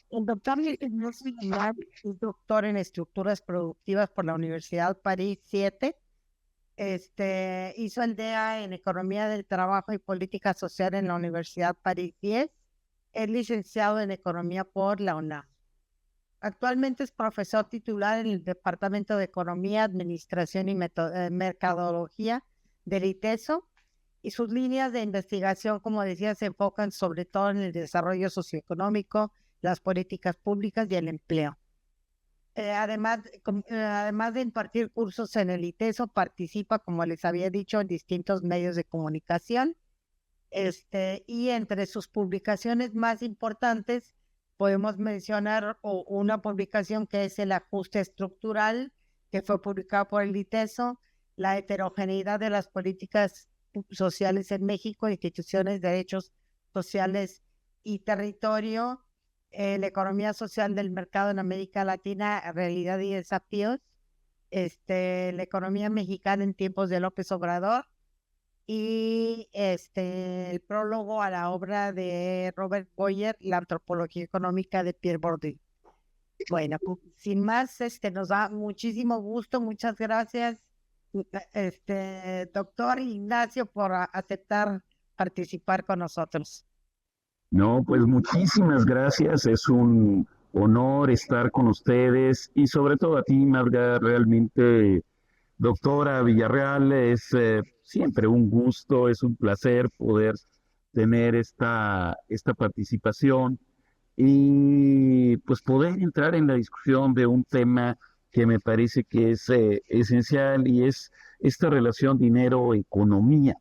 El doctor Ignacio Aguilar es doctor en estructuras productivas por la Universidad París 7. Hizo el DEA en Economía del Trabajo y Política Social en la Universidad París 10. Es licenciado en Economía por la UNAM. Actualmente es profesor titular en el Departamento de Economía, Administración y Mercadología del ITESO, y sus líneas de investigación, como decía, se enfocan sobre todo en el desarrollo socioeconómico, las políticas públicas y el empleo. Además de impartir cursos en el ITESO, participa, como les había dicho, en distintos medios de comunicación. Y entre sus publicaciones más importantes podemos mencionar una publicación que es El ajuste estructural, que fue publicado por el ITESO, La heterogeneidad de las políticas sociales en México, instituciones, derechos sociales y territorio, la economía social del mercado en América Latina, realidad y desafíos, la economía mexicana en tiempos de López Obrador, y el prólogo a la obra de Robert Boyer, La antropología económica de Pierre Bourdieu. Bueno, sin más, nos da muchísimo gusto, muchas gracias, doctor Ignacio, por aceptar participar con nosotros. No, pues muchísimas gracias. Es un honor estar con ustedes y sobre todo a ti, Marga, realmente, doctora Villarreal, es siempre un gusto, es un placer poder tener esta participación y pues poder entrar en la discusión de un tema que me parece que es esencial y es esta relación dinero-economía.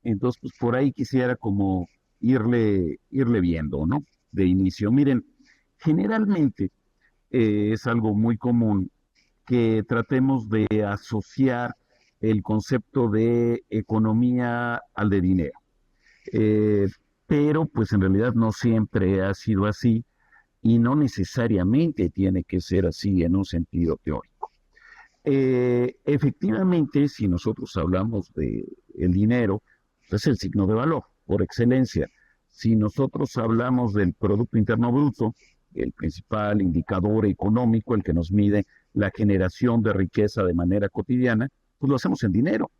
Entonces, pues por ahí quisiera como irle viendo, ¿no? De inicio. Miren, generalmente es algo muy común que tratemos de asociar el concepto de economía al de dinero. Eh, pero pues en realidad no siempre ha sido así y no necesariamente tiene que ser así en un sentido teórico. Efectivamente, si nosotros hablamos de el dinero, es el signo de valor por excelencia. Si nosotros hablamos del Producto Interno Bruto, el principal indicador económico, el que nos mide la generación de riqueza de manera cotidiana, pues lo hacemos en dinero.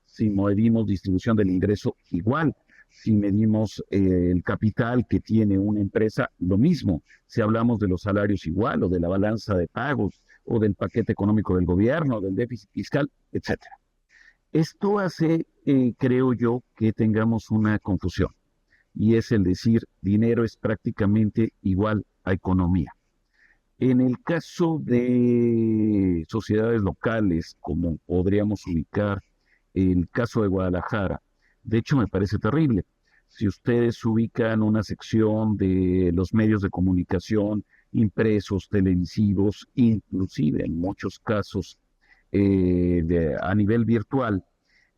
Si medimos distribución del ingreso, igual. Si medimos el capital que tiene una empresa, lo mismo. Si hablamos de los salarios, igual, o de la balanza de pagos, o del paquete económico del gobierno, del déficit fiscal, etcétera. Esto hace, creo yo, que tengamos una confusión, y es el decir dinero es prácticamente igual a economía. En el caso de sociedades locales, como podríamos ubicar el caso de Guadalajara, de hecho me parece terrible. Si ustedes ubican una sección de los medios de comunicación, impresos, televisivos, inclusive en muchos casos a nivel virtual,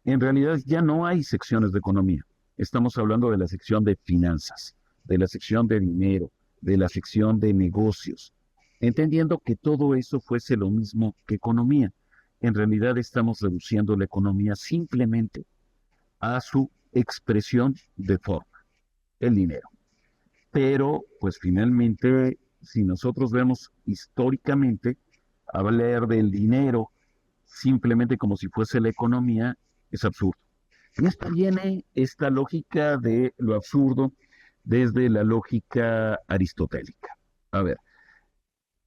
en realidad ya no hay secciones de economía. Estamos hablando de la sección de finanzas, de la sección de dinero, de la sección de negocios, entendiendo que todo eso fuese lo mismo que economía. En realidad estamos reduciendo la economía simplemente a su expresión de forma, el dinero. Pero, pues finalmente, si nosotros vemos históricamente, hablar del dinero simplemente como si fuese la economía es absurdo. Y esto viene, esta lógica de lo absurdo, desde la lógica aristotélica. A ver,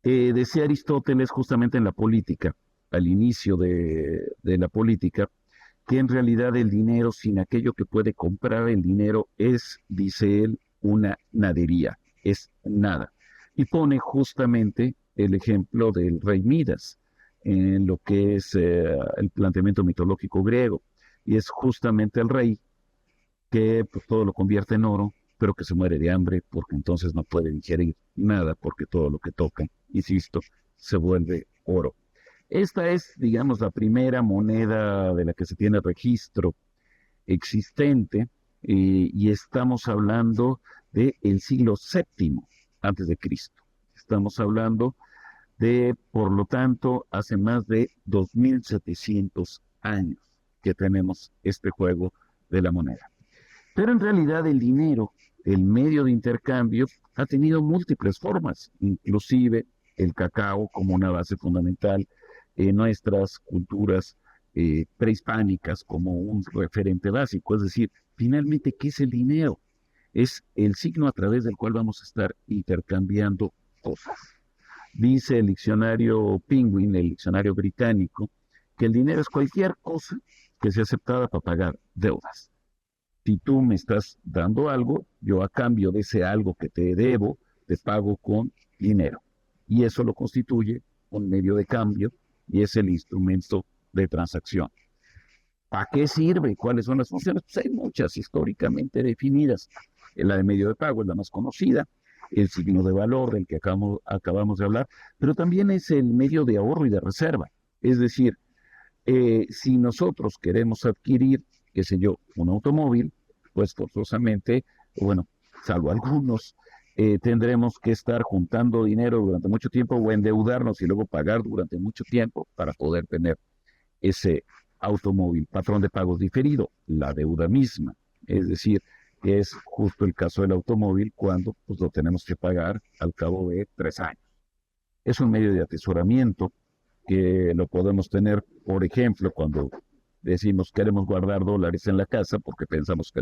decía Aristóteles justamente en la política, al inicio de la política, que en realidad el dinero sin aquello que puede comprar el dinero es, dice él, una nadería, es nada. Y pone justamente el ejemplo del rey Midas en lo que es el planteamiento mitológico griego. Y es justamente el rey que pues, todo lo convierte en oro, pero que se muere de hambre porque entonces no puede digerir nada porque todo lo que toca, insisto, se vuelve oro. Esta es, digamos, la primera moneda de la que se tiene registro existente y estamos hablando del siglo VII antes de Cristo. Estamos hablando de, por lo tanto, hace más de 2700 años que tenemos este juego de la moneda. Pero en realidad el dinero el medio de intercambio ha tenido múltiples formas, inclusive el cacao como una base fundamental en nuestras culturas prehispánicas como un referente básico. Es decir, finalmente, ¿qué es el dinero? Es el signo a través del cual vamos a estar intercambiando cosas. Dice el diccionario Penguin, el diccionario británico, que el dinero es cualquier cosa que sea aceptada para pagar deudas. Si tú me estás dando algo, yo a cambio de ese algo que te debo, te pago con dinero. Y eso lo constituye un medio de cambio y es el instrumento de transacción. ¿Para qué sirve? ¿Cuáles son las funciones? Pues hay muchas históricamente definidas. La de medio de pago es la más conocida, el signo de valor del que acabamos de hablar, pero también es el medio de ahorro y de reserva. Es decir, si nosotros queremos adquirir, qué sé yo, un automóvil, pues forzosamente, bueno, salvo algunos, tendremos que estar juntando dinero durante mucho tiempo o endeudarnos y luego pagar durante mucho tiempo para poder tener ese automóvil. Patrón de pagos diferido, la deuda misma. Es decir, es justo el caso del automóvil cuando pues, lo tenemos que pagar al cabo de 3 años. Es un medio de atesoramiento que lo podemos tener, por ejemplo, cuando decimos queremos guardar dólares en la casa porque pensamos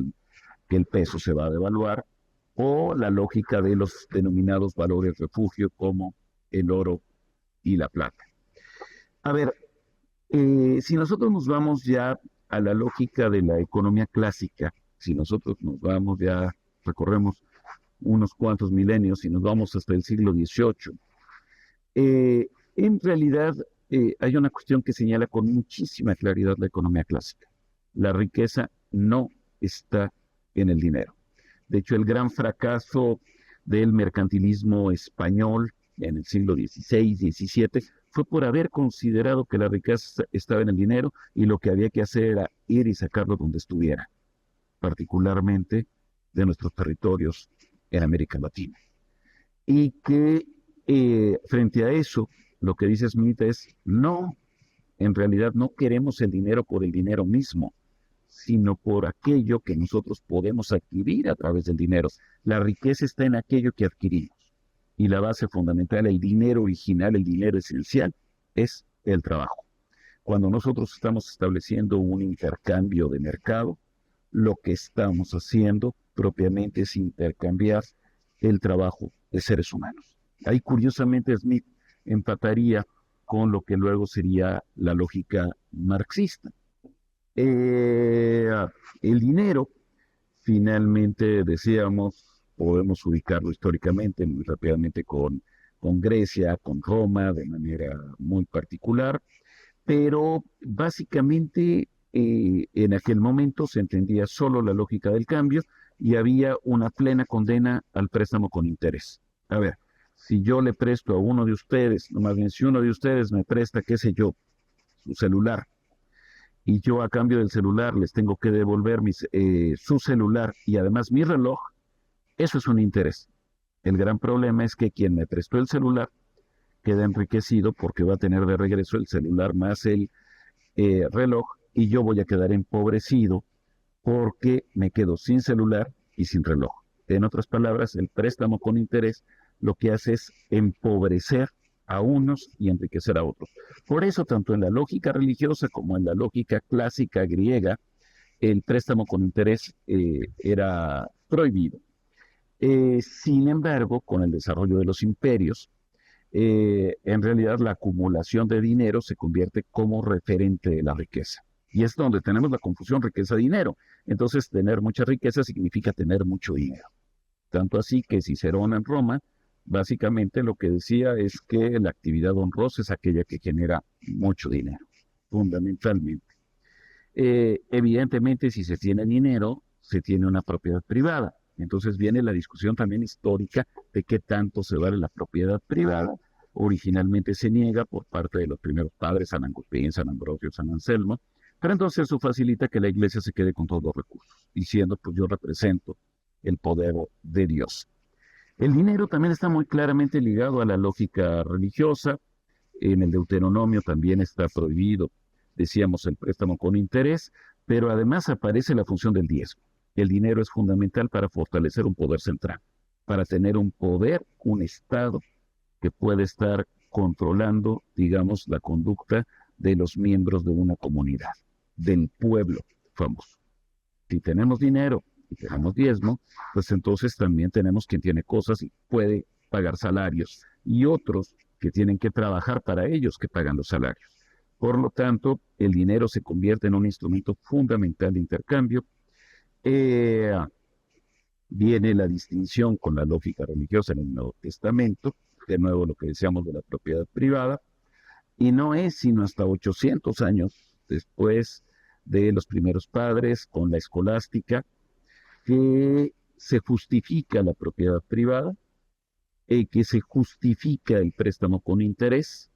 que el peso se va a devaluar, o la lógica de los denominados valores refugio como el oro y la plata. A ver, si nosotros nos vamos ya a la lógica de la economía clásica, si nosotros nos vamos ya, recorremos unos cuantos milenios y nos vamos hasta el siglo XVIII, en realidad hay una cuestión que señala con muchísima claridad la economía clásica. La riqueza no está en el dinero. De hecho, el gran fracaso del mercantilismo español en el siglo XVI, XVII, fue por haber considerado que la riqueza estaba en el dinero y lo que había que hacer era ir y sacarlo donde estuviera, particularmente de nuestros territorios en América Latina. Y que frente a eso, lo que dice Smith es, no, en realidad no queremos el dinero por el dinero mismo, sino por aquello que nosotros podemos adquirir a través del dinero. La riqueza está en aquello que adquirimos. Y la base fundamental, el dinero original, el dinero esencial, es el trabajo. Cuando nosotros estamos estableciendo un intercambio de mercado, lo que estamos haciendo propiamente es intercambiar el trabajo de seres humanos. Ahí, curiosamente, Smith empataría con lo que luego sería la lógica marxista. El dinero, finalmente, decíamos, podemos ubicarlo históricamente muy rápidamente con Grecia, con Roma, de manera muy particular, pero básicamente en aquel momento se entendía solo la lógica del cambio y había una plena condena al préstamo con interés. A ver, si yo le presto a uno de ustedes, no más bien si uno de ustedes me presta, qué sé yo, su celular, y yo a cambio del celular les tengo que devolver su celular y además mi reloj, eso es un interés. El gran problema es que quien me prestó el celular queda enriquecido porque va a tener de regreso el celular más el reloj y yo voy a quedar empobrecido porque me quedo sin celular y sin reloj. En otras palabras, el préstamo con interés lo que hace es empobrecer a unos y enriquecer a otros. Por eso, tanto en la lógica religiosa como en la lógica clásica griega, el préstamo con interés era prohibido. Sin embargo, con el desarrollo de los imperios, en realidad la acumulación de dinero se convierte como referente de la riqueza. Y es donde tenemos la confusión riqueza-dinero. Entonces, tener mucha riqueza significa tener mucho dinero. Tanto así que Cicerón en Roma, básicamente lo que decía es que la actividad honrosa es aquella que genera mucho dinero, fundamentalmente. Evidentemente, si se tiene dinero, se tiene una propiedad privada. Entonces viene la discusión también histórica de qué tanto se vale la propiedad privada. Originalmente se niega por parte de los primeros padres, San Agustín, San Ambrosio, San Anselmo, pero entonces eso facilita que la iglesia se quede con todos los recursos, diciendo, pues yo represento el poder de Dios. El dinero también está muy claramente ligado a la lógica religiosa. En el Deuteronomio también está prohibido, decíamos, el préstamo con interés, pero además aparece la función del diezmo. el dinero es fundamental para fortalecer un poder central, para tener un poder, un Estado que puede estar controlando, digamos, la conducta de los miembros de una comunidad, del pueblo famoso. Si tenemos dinero y tenemos diezmo, pues entonces también tenemos quien tiene cosas y puede pagar salarios, y otros que tienen que trabajar para ellos que pagan los salarios. Por lo tanto, el dinero se convierte en un instrumento fundamental de intercambio. Eh, Viene la distinción con la lógica religiosa en el Nuevo Testamento, de nuevo lo que decíamos de la propiedad privada, y no es sino hasta 800 años después de los primeros padres, con la escolástica, que se justifica la propiedad privada, que se justifica el préstamo con interés,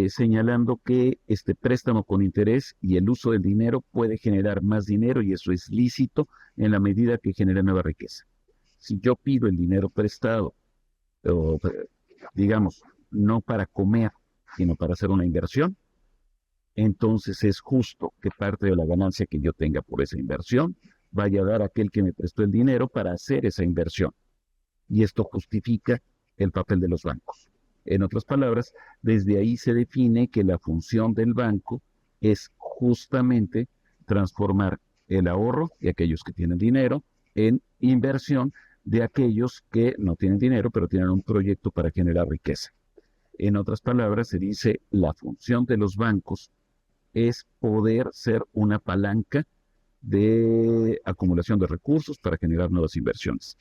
señalando que este préstamo con interés y el uso del dinero puede generar más dinero, y eso es lícito en la medida que genera nueva riqueza. Si yo pido el dinero prestado, o, digamos, no para comer, sino para hacer una inversión, entonces es justo que parte de la ganancia que yo tenga por esa inversión vaya a dar a aquel que me prestó el dinero para hacer esa inversión. Y esto justifica el papel de los bancos. En otras palabras, desde ahí se define que la función del banco es justamente transformar el ahorro de aquellos que tienen dinero en inversión de aquellos que no tienen dinero, pero tienen un proyecto para generar riqueza. En otras palabras, se dice la función de los bancos es poder ser una palanca de acumulación de recursos para generar nuevas inversiones.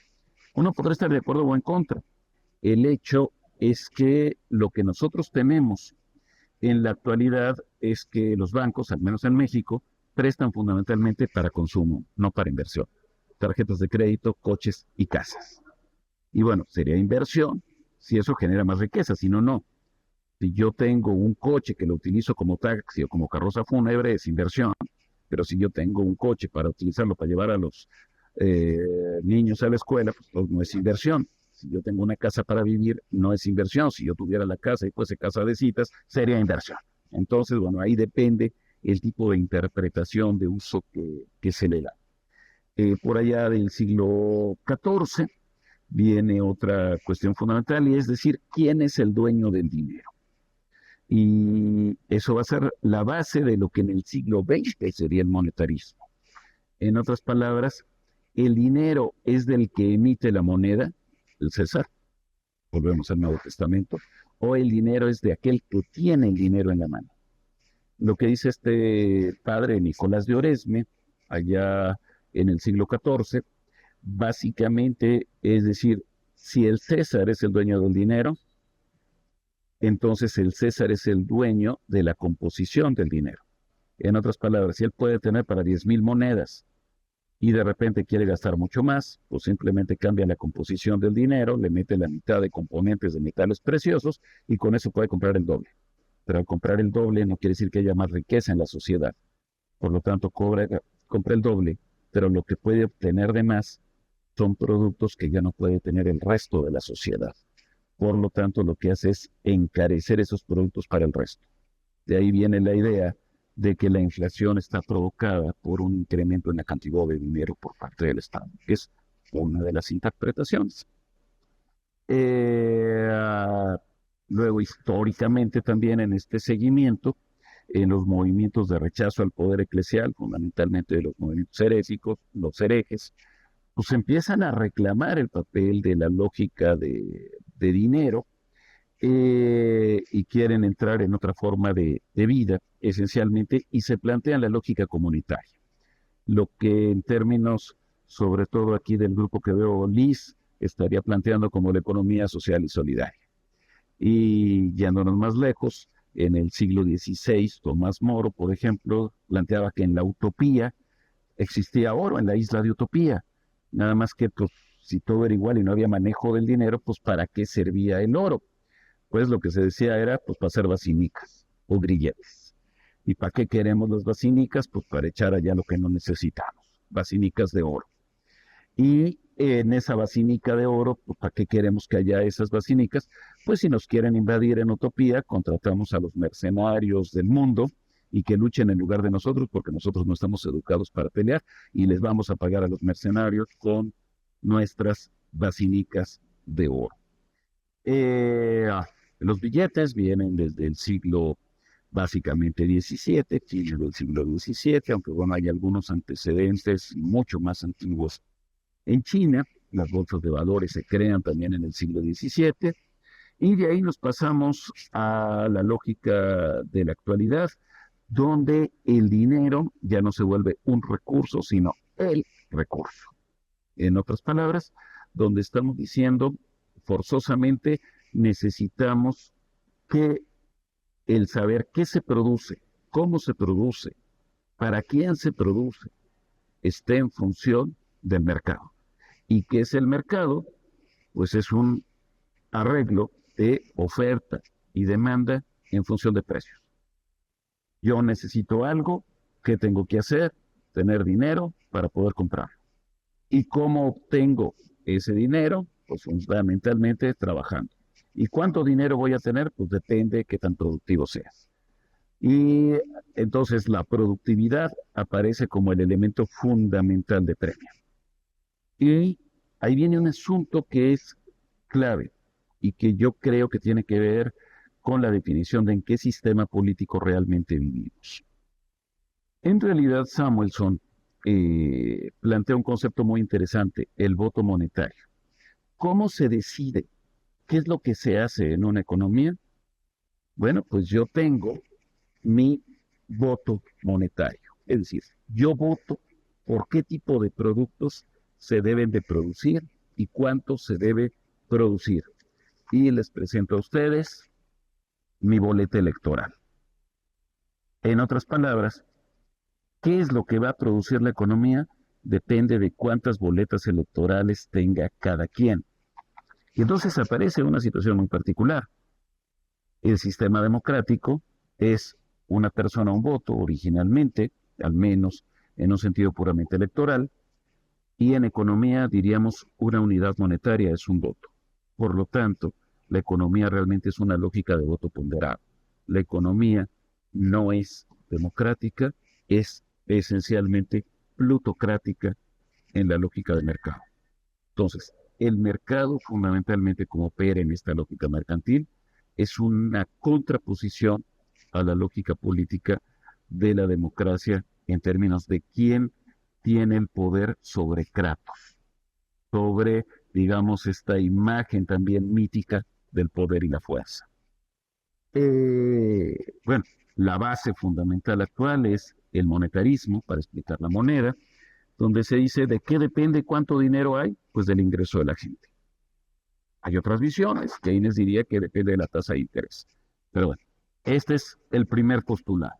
Uno podrá estar de acuerdo o en contra. El hecho es que lo que nosotros tenemos en la actualidad es que los bancos, al menos en México, prestan fundamentalmente para consumo, no para inversión. Tarjetas de crédito, coches y casas. Y bueno, sería inversión si eso genera más riqueza, si no, no. Si yo tengo un coche que lo utilizo como taxi o como carroza fúnebre, es inversión. Pero si yo tengo un coche para utilizarlo para llevar a los niños a la escuela, pues no es inversión. Si yo tengo una casa para vivir, no es inversión. Si yo tuviera la casa y fuese casa de citas, sería inversión. Entonces, bueno, ahí depende el tipo de interpretación de uso que se le da. Por allá del siglo XIV viene otra cuestión fundamental, y es decir, ¿quién es el dueño del dinero? Y eso va a ser la base de lo que en el siglo XX sería el monetarismo. En otras palabras, el dinero es del que emite la moneda, el César, volvemos al Nuevo Testamento, o el dinero es de aquel que tiene el dinero en la mano. Lo que dice este padre Nicolás de Oresme, allá en el siglo XIV, básicamente es decir, si el César es el dueño del dinero, entonces el César es el dueño de la composición del dinero. En otras palabras, si él puede tener para 10,000 monedas y de repente quiere gastar mucho más, pues simplemente cambia la composición del dinero, le mete la mitad de componentes de metales preciosos y con eso puede comprar el doble. Pero al comprar el doble no quiere decir que haya más riqueza en la sociedad. Por lo tanto, compra el doble, pero lo que puede obtener de más son productos que ya no puede tener el resto de la sociedad. Por lo tanto, lo que hace es encarecer esos productos para el resto. De ahí viene la idea de que la inflación está provocada por un incremento en la cantidad de dinero por parte del Estado, que es una de las interpretaciones. Luego, históricamente también en este seguimiento, en los movimientos de rechazo al poder eclesial, fundamentalmente de los movimientos herésicos, los herejes, pues empiezan a reclamar el papel de la lógica de dinero, y quieren entrar en otra forma de vida, esencialmente, y se plantean la lógica comunitaria. Lo que en términos, sobre todo aquí del grupo que veo, Liz, estaría planteando como la economía social y solidaria. Y yéndonos más lejos, en el siglo XVI, Tomás Moro, por ejemplo, planteaba que en la utopía existía oro, en la isla de Utopía. Nada más que, pues, si todo era igual y no había manejo del dinero, pues ¿para qué servía el oro? Pues lo que se decía era, pues, para hacer basinicas o grilletes. ¿Y para qué queremos las basinicas? Pues para echar allá lo que no necesitamos, basinicas de oro. Y en esa basinica de oro, pues, ¿para qué queremos que haya esas basinicas? Pues si nos quieren invadir en utopía, contratamos a los mercenarios del mundo y que luchen en lugar de nosotros, porque nosotros no estamos educados para pelear y les vamos a pagar a los mercenarios con nuestras basilicas de oro. Los billetes vienen desde el siglo básicamente XVII, fines del siglo XVII, aunque bueno, hay algunos antecedentes mucho más antiguos en China. Las bolsas de valores se crean también en el siglo XVII, y de ahí nos pasamos a la lógica de la actualidad, donde el dinero ya no se vuelve un recurso, sino el recurso. En otras palabras, donde estamos diciendo forzosamente necesitamos que el saber qué se produce, cómo se produce, para quién se produce, esté en función del mercado. ¿Y qué es el mercado? Pues es un arreglo de oferta y demanda en función de precios. Yo necesito algo, ¿qué tengo que hacer? Tener dinero para poder comprarlo. ¿Y cómo obtengo ese dinero? Pues fundamentalmente trabajando. ¿Y cuánto dinero voy a tener? Pues depende de qué tan productivo seas. Y entonces la productividad aparece como el elemento fundamental de premio. Y ahí viene un asunto que es clave y que yo creo que tiene que ver con la definición de en qué sistema político realmente vivimos. En realidad, Samuelson plantea un concepto muy interesante, el voto monetario. ¿Cómo se decide qué es lo que se hace en una economía? Bueno, pues yo tengo mi voto monetario. Es decir, yo voto por qué tipo de productos se deben de producir y cuánto se debe producir. Y les presento a ustedes mi boleta electoral. En otras palabras, ¿qué es lo que va a producir la economía? Depende de cuántas boletas electorales tenga cada quien. Y entonces aparece una situación muy particular. El sistema democrático es una persona, un voto, originalmente, al menos en un sentido puramente electoral, y en economía diríamos una unidad monetaria es un voto. Por lo tanto, la economía realmente es una lógica de voto ponderado. La economía no es democrática, es esencialmente plutocrática en la lógica del mercado. Entonces, el mercado fundamentalmente como opera en esta lógica mercantil es una contraposición a la lógica política de la democracia en términos de quién tiene el poder sobre Kratos, sobre, digamos, esta imagen también mítica del poder y la fuerza. Bueno, la base fundamental actual es el monetarismo, para explicar la moneda, donde se dice de qué depende cuánto dinero hay, pues del ingreso de la gente. Hay otras visiones, Keynes diría que depende de la tasa de interés. Pero bueno, este es el primer postulado.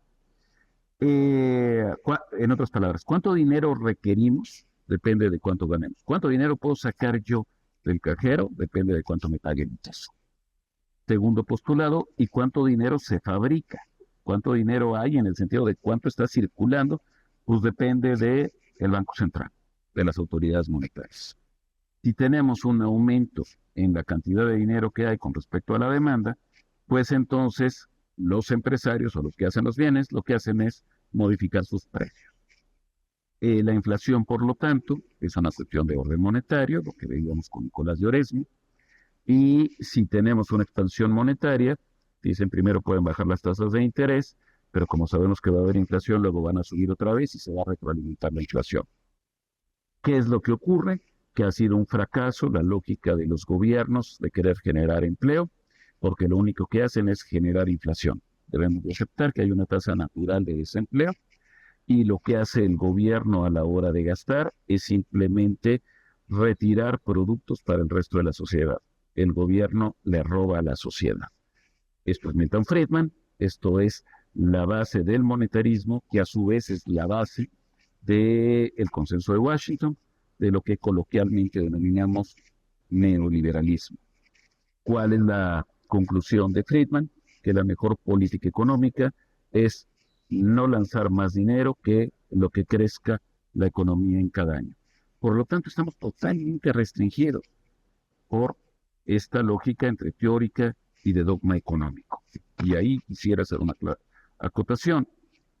En otras palabras, ¿cuánto dinero requerimos? Depende de cuánto ganemos. ¿Cuánto dinero puedo sacar yo del cajero? Depende de cuánto me pague el peso. Segundo postulado, ¿y cuánto dinero se fabrica? ¿Cuánto dinero hay en el sentido de cuánto está circulando? Pues depende del Banco Central, de las autoridades monetarias. Si tenemos un aumento en la cantidad de dinero que hay con respecto a la demanda, pues entonces los empresarios o los que hacen los bienes, lo que hacen es modificar sus precios. La inflación, por lo tanto, es una cuestión de orden monetario, lo que veíamos con Nicolás de Oresme, y si tenemos una expansión monetaria, dicen primero pueden bajar las tasas de interés, pero como sabemos que va a haber inflación, luego van a subir otra vez y se va a retroalimentar la inflación. ¿Qué es lo que ocurre? Que ha sido un fracaso la lógica de los gobiernos de querer generar empleo, porque lo único que hacen es generar inflación. Debemos de aceptar que hay una tasa natural de desempleo y lo que hace el gobierno a la hora de gastar es simplemente retirar productos para el resto de la sociedad. El gobierno le roba a la sociedad. Esto es Milton Friedman, esto es la base del monetarismo, que a su vez es la base del consenso de Washington, de lo que coloquialmente denominamos neoliberalismo. ¿Cuál es la conclusión de Friedman? Que la mejor política económica es no lanzar más dinero que lo que crezca la economía en cada año. Por lo tanto, estamos totalmente restringidos por esta lógica entre teórica y de dogma económico. Y ahí quisiera hacer una acotación.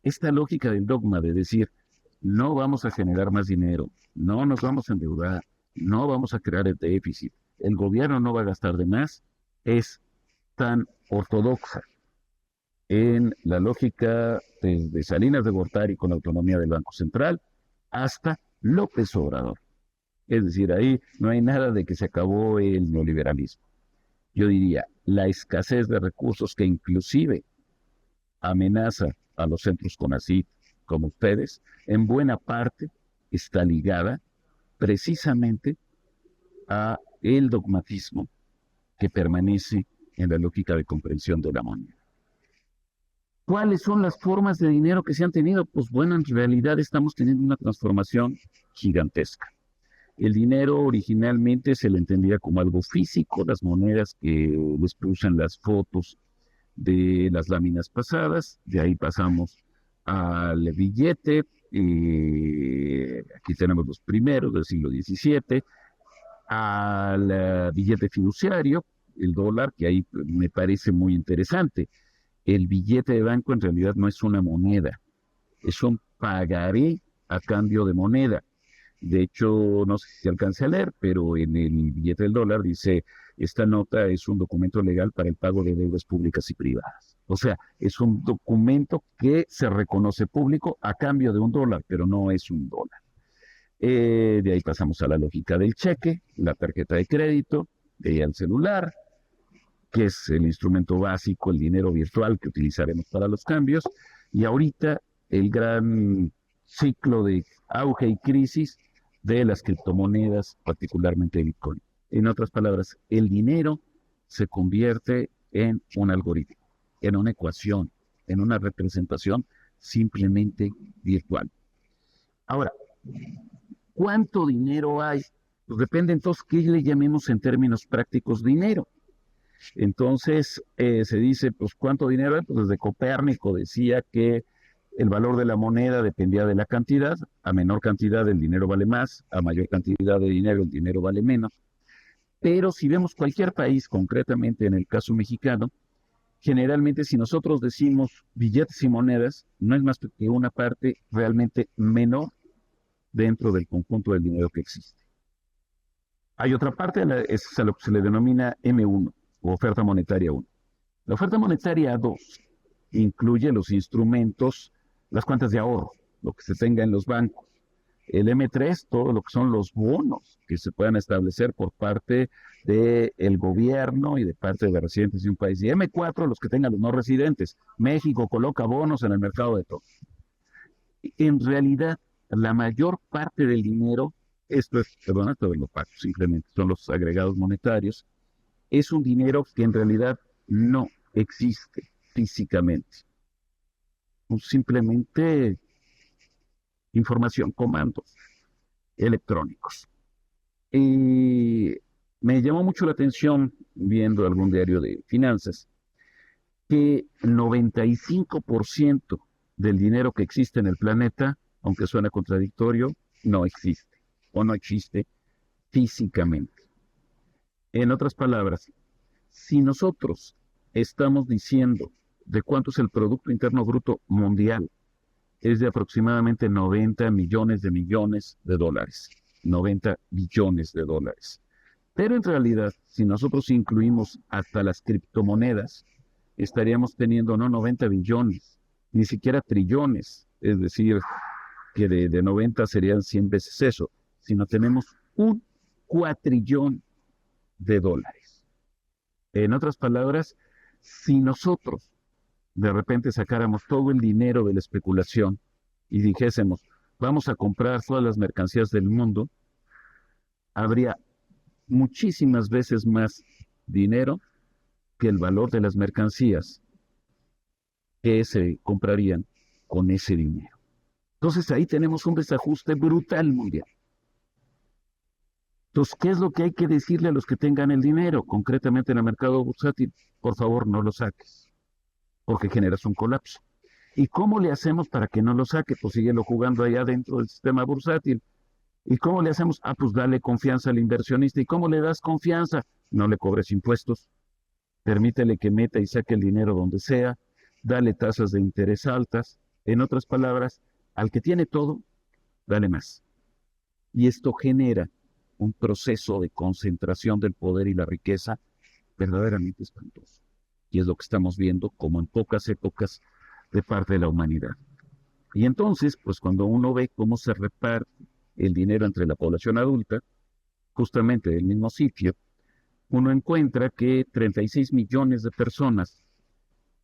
esta lógica del dogma de decir, no vamos a generar más dinero, no nos vamos a endeudar, no vamos a crear el déficit, el gobierno no va a gastar de más, es tan ortodoxa en la lógica desde Salinas de Gortari con la autonomía del Banco Central hasta López Obrador. Es decir, ahí no hay nada de que se acabó el neoliberalismo. Yo diría, la escasez de recursos que inclusive amenaza a los centros CONACYT como ustedes, en buena parte está ligada precisamente a el dogmatismo que permanece en la lógica de comprensión de la moneda. ¿Cuáles son las formas de dinero que se han tenido? Pues bueno, en realidad estamos teniendo una transformación gigantesca. El dinero originalmente se le entendía como algo físico, las monedas que les usan las fotos de las láminas pasadas, de ahí pasamos al billete, aquí tenemos los primeros del siglo XVII, al billete fiduciario, el dólar, que ahí me parece muy interesante. El billete de banco en realidad no es una moneda, es un pagaré a cambio de moneda. De hecho, no sé si se alcance a leer, pero en el billete del dólar dice, esta nota es un documento legal para el pago de deudas públicas y privadas. O sea, es un documento que se reconoce público a cambio de un dólar, pero no es un dólar. De ahí pasamos a la lógica del cheque, la tarjeta de crédito, de ahí al celular, que es el instrumento básico, el dinero virtual que utilizaremos para los cambios, y ahorita el gran ciclo de auge y crisis de las criptomonedas, particularmente Bitcoin. En otras palabras, el dinero se convierte en un algoritmo, en una ecuación, en una representación simplemente virtual. Ahora, ¿cuánto dinero hay? Pues depende entonces qué le llamemos en términos prácticos dinero. Entonces se dice, pues ¿cuánto dinero hay? Pues desde Copérnico decía que el valor de la moneda dependía de la cantidad, a menor cantidad el dinero vale más, a mayor cantidad de dinero el dinero vale menos. Pero si vemos cualquier país, concretamente en el caso mexicano, generalmente si nosotros decimos billetes y monedas, no es más que una parte realmente menor dentro del conjunto del dinero que existe. Hay otra parte, es a lo que se le denomina M1, o oferta monetaria 1. La oferta monetaria 2 incluye los instrumentos, las cuentas de ahorro, lo que se tenga en los bancos. El M3, todo lo que son los bonos que se puedan establecer por parte del gobierno y de parte de residentes de un país. Y M4, los que tengan los no residentes. México coloca bonos en el mercado de todo. En realidad, la mayor parte del dinero, esto es lo pago, simplemente son los agregados monetarios, es un dinero que en realidad no existe físicamente. Simplemente información, comandos electrónicos. Y me llamó mucho la atención, viendo algún diario de finanzas, que 95% del dinero que existe en el planeta, aunque suena contradictorio, no existe o no existe físicamente. En otras palabras, si nosotros estamos diciendo de cuánto es el Producto Interno Bruto mundial, es de aproximadamente 90 millones de dólares. 90 billones de dólares. Pero en realidad, si nosotros incluimos hasta las criptomonedas, estaríamos teniendo no 90 billones, ni siquiera trillones, es decir, que de 90 serían 100 veces eso, sino tenemos un cuatrillón de dólares. En otras palabras, si nosotros de repente sacáramos todo el dinero de la especulación y dijésemos, vamos a comprar todas las mercancías del mundo, habría muchísimas veces más dinero que el valor de las mercancías que se comprarían con ese dinero. Entonces ahí tenemos un desajuste brutal mundial. Entonces, ¿qué es lo que hay que decirle a los que tengan el dinero? Concretamente en el mercado bursátil, por favor, no lo saques, porque generas un colapso. ¿Y cómo le hacemos para que no lo saque? Pues síguelo jugando allá dentro del sistema bursátil. ¿Y cómo le hacemos? Pues dale confianza al inversionista. ¿Y cómo le das confianza? No le cobres impuestos. Permítele que meta y saque el dinero donde sea. Dale tasas de interés altas. En otras palabras, al que tiene todo, dale más. Y esto genera un proceso de concentración del poder y la riqueza verdaderamente espantoso. Y es lo que estamos viendo como en pocas épocas de parte de la humanidad. Y entonces, pues cuando uno ve cómo se reparte el dinero entre la población adulta, justamente del mismo sitio, uno encuentra que 36 millones de personas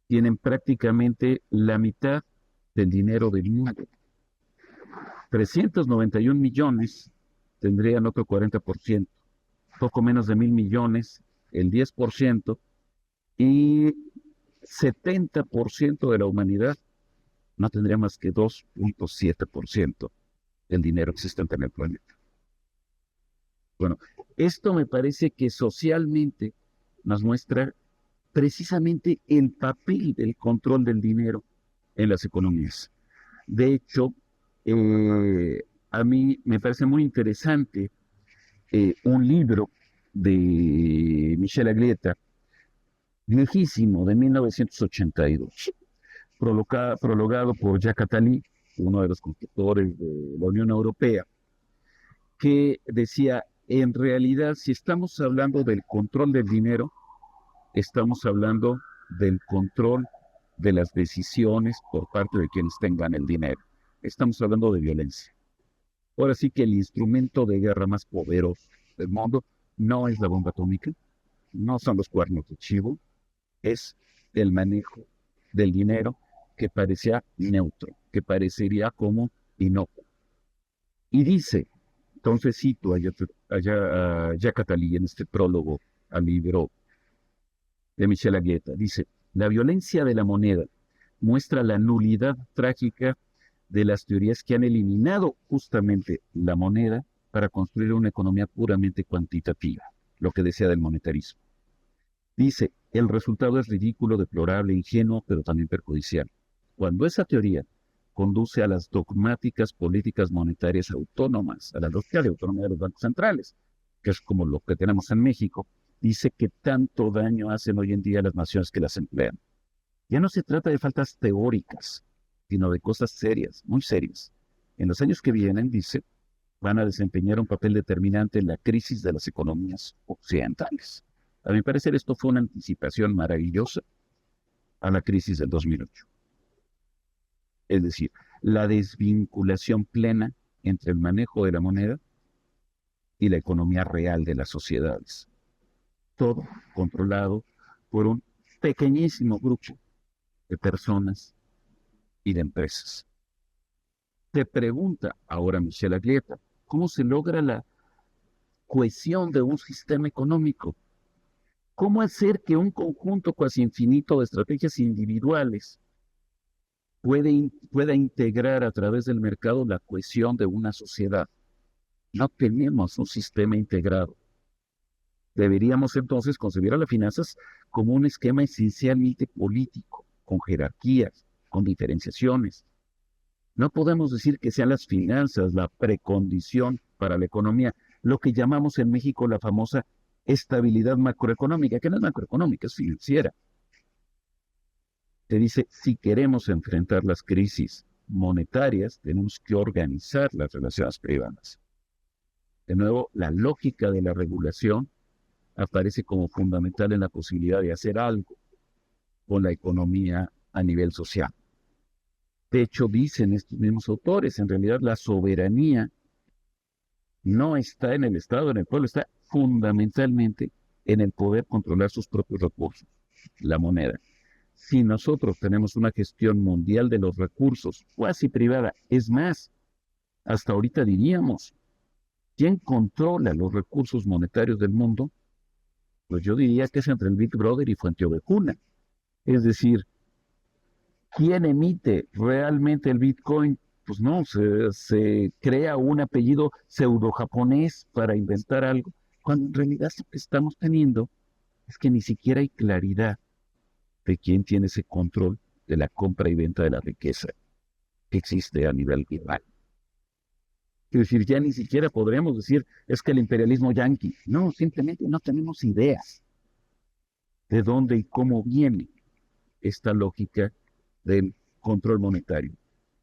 tienen prácticamente la mitad del dinero del mundo. 391 millones tendrían otro 40%, poco menos de 1.000 millones, el 10%, y 70% de la humanidad no tendría más que 2.7% del dinero existente en el planeta. Bueno, esto me parece que socialmente nos muestra precisamente el papel del control del dinero en las economías. De hecho, a mí me parece muy interesante un libro de Michel Aglietta, viejísimo, de 1982, prologado por Jacques Attali, uno de los constructores de la Unión Europea, que decía, en realidad, si estamos hablando del control del dinero, estamos hablando del control de las decisiones por parte de quienes tengan el dinero. Estamos hablando de violencia. Ahora sí que el instrumento de guerra más poderoso del mundo no es la bomba atómica, no son los cuernos de chivo, es el manejo del dinero que parecía neutro, que parecería como inocuo. Y dice, entonces cito a Jacques Attali en este prólogo al libro de Michel Aglietta, dice, la violencia de la moneda muestra la nulidad trágica de las teorías que han eliminado justamente la moneda para construir una economía puramente cuantitativa, lo que decía del monetarismo. Dice, el resultado es ridículo, deplorable, ingenuo, pero también perjudicial. Cuando esa teoría conduce a las dogmáticas políticas monetarias autónomas, a la lógica de autonomía de los bancos centrales, que es como lo que tenemos en México, dice que tanto daño hacen hoy en día las naciones que las emplean. Ya no se trata de faltas teóricas, sino de cosas serias, muy serias. En los años que vienen, dice, van a desempeñar un papel determinante en la crisis de las economías occidentales. A mi parecer, esto fue una anticipación maravillosa a la crisis del 2008. Es decir, la desvinculación plena entre el manejo de la moneda y la economía real de las sociedades. Todo controlado por un pequeñísimo grupo de personas y de empresas. Te pregunta ahora Michel Aglietta, ¿cómo se logra la cohesión de un sistema económico? ¿Cómo hacer que un conjunto casi infinito de estrategias individuales pueda integrar a través del mercado la cohesión de una sociedad? No tenemos un sistema integrado. Deberíamos entonces concebir a las finanzas como un esquema esencialmente político, con jerarquías, con diferenciaciones. No podemos decir que sean las finanzas la precondición para la economía, lo que llamamos en México la famosa estabilidad macroeconómica, que no es macroeconómica, es financiera. Te dice, si queremos enfrentar las crisis monetarias, tenemos que organizar las relaciones privadas. De nuevo, la lógica de la regulación aparece como fundamental en la posibilidad de hacer algo con la economía a nivel social. De hecho, dicen estos mismos autores, en realidad la soberanía no está en el Estado, en el pueblo, está fundamentalmente en el poder controlar sus propios recursos, la moneda. Si nosotros tenemos una gestión mundial de los recursos, cuasi privada, es más, hasta ahorita diríamos, ¿quién controla los recursos monetarios del mundo? Pues yo diría que es entre el Big Brother y Fuente Ovejuna. Es decir, ¿quién emite realmente el Bitcoin? Pues no, se crea un apellido pseudo-japonés para inventar algo, cuando en realidad lo que estamos teniendo es que ni siquiera hay claridad de quién tiene ese control de la compra y venta de la riqueza que existe a nivel global. Es decir, ya ni siquiera podríamos decir es que el imperialismo yanqui. No, simplemente no tenemos ideas de dónde y cómo viene esta lógica del control monetario.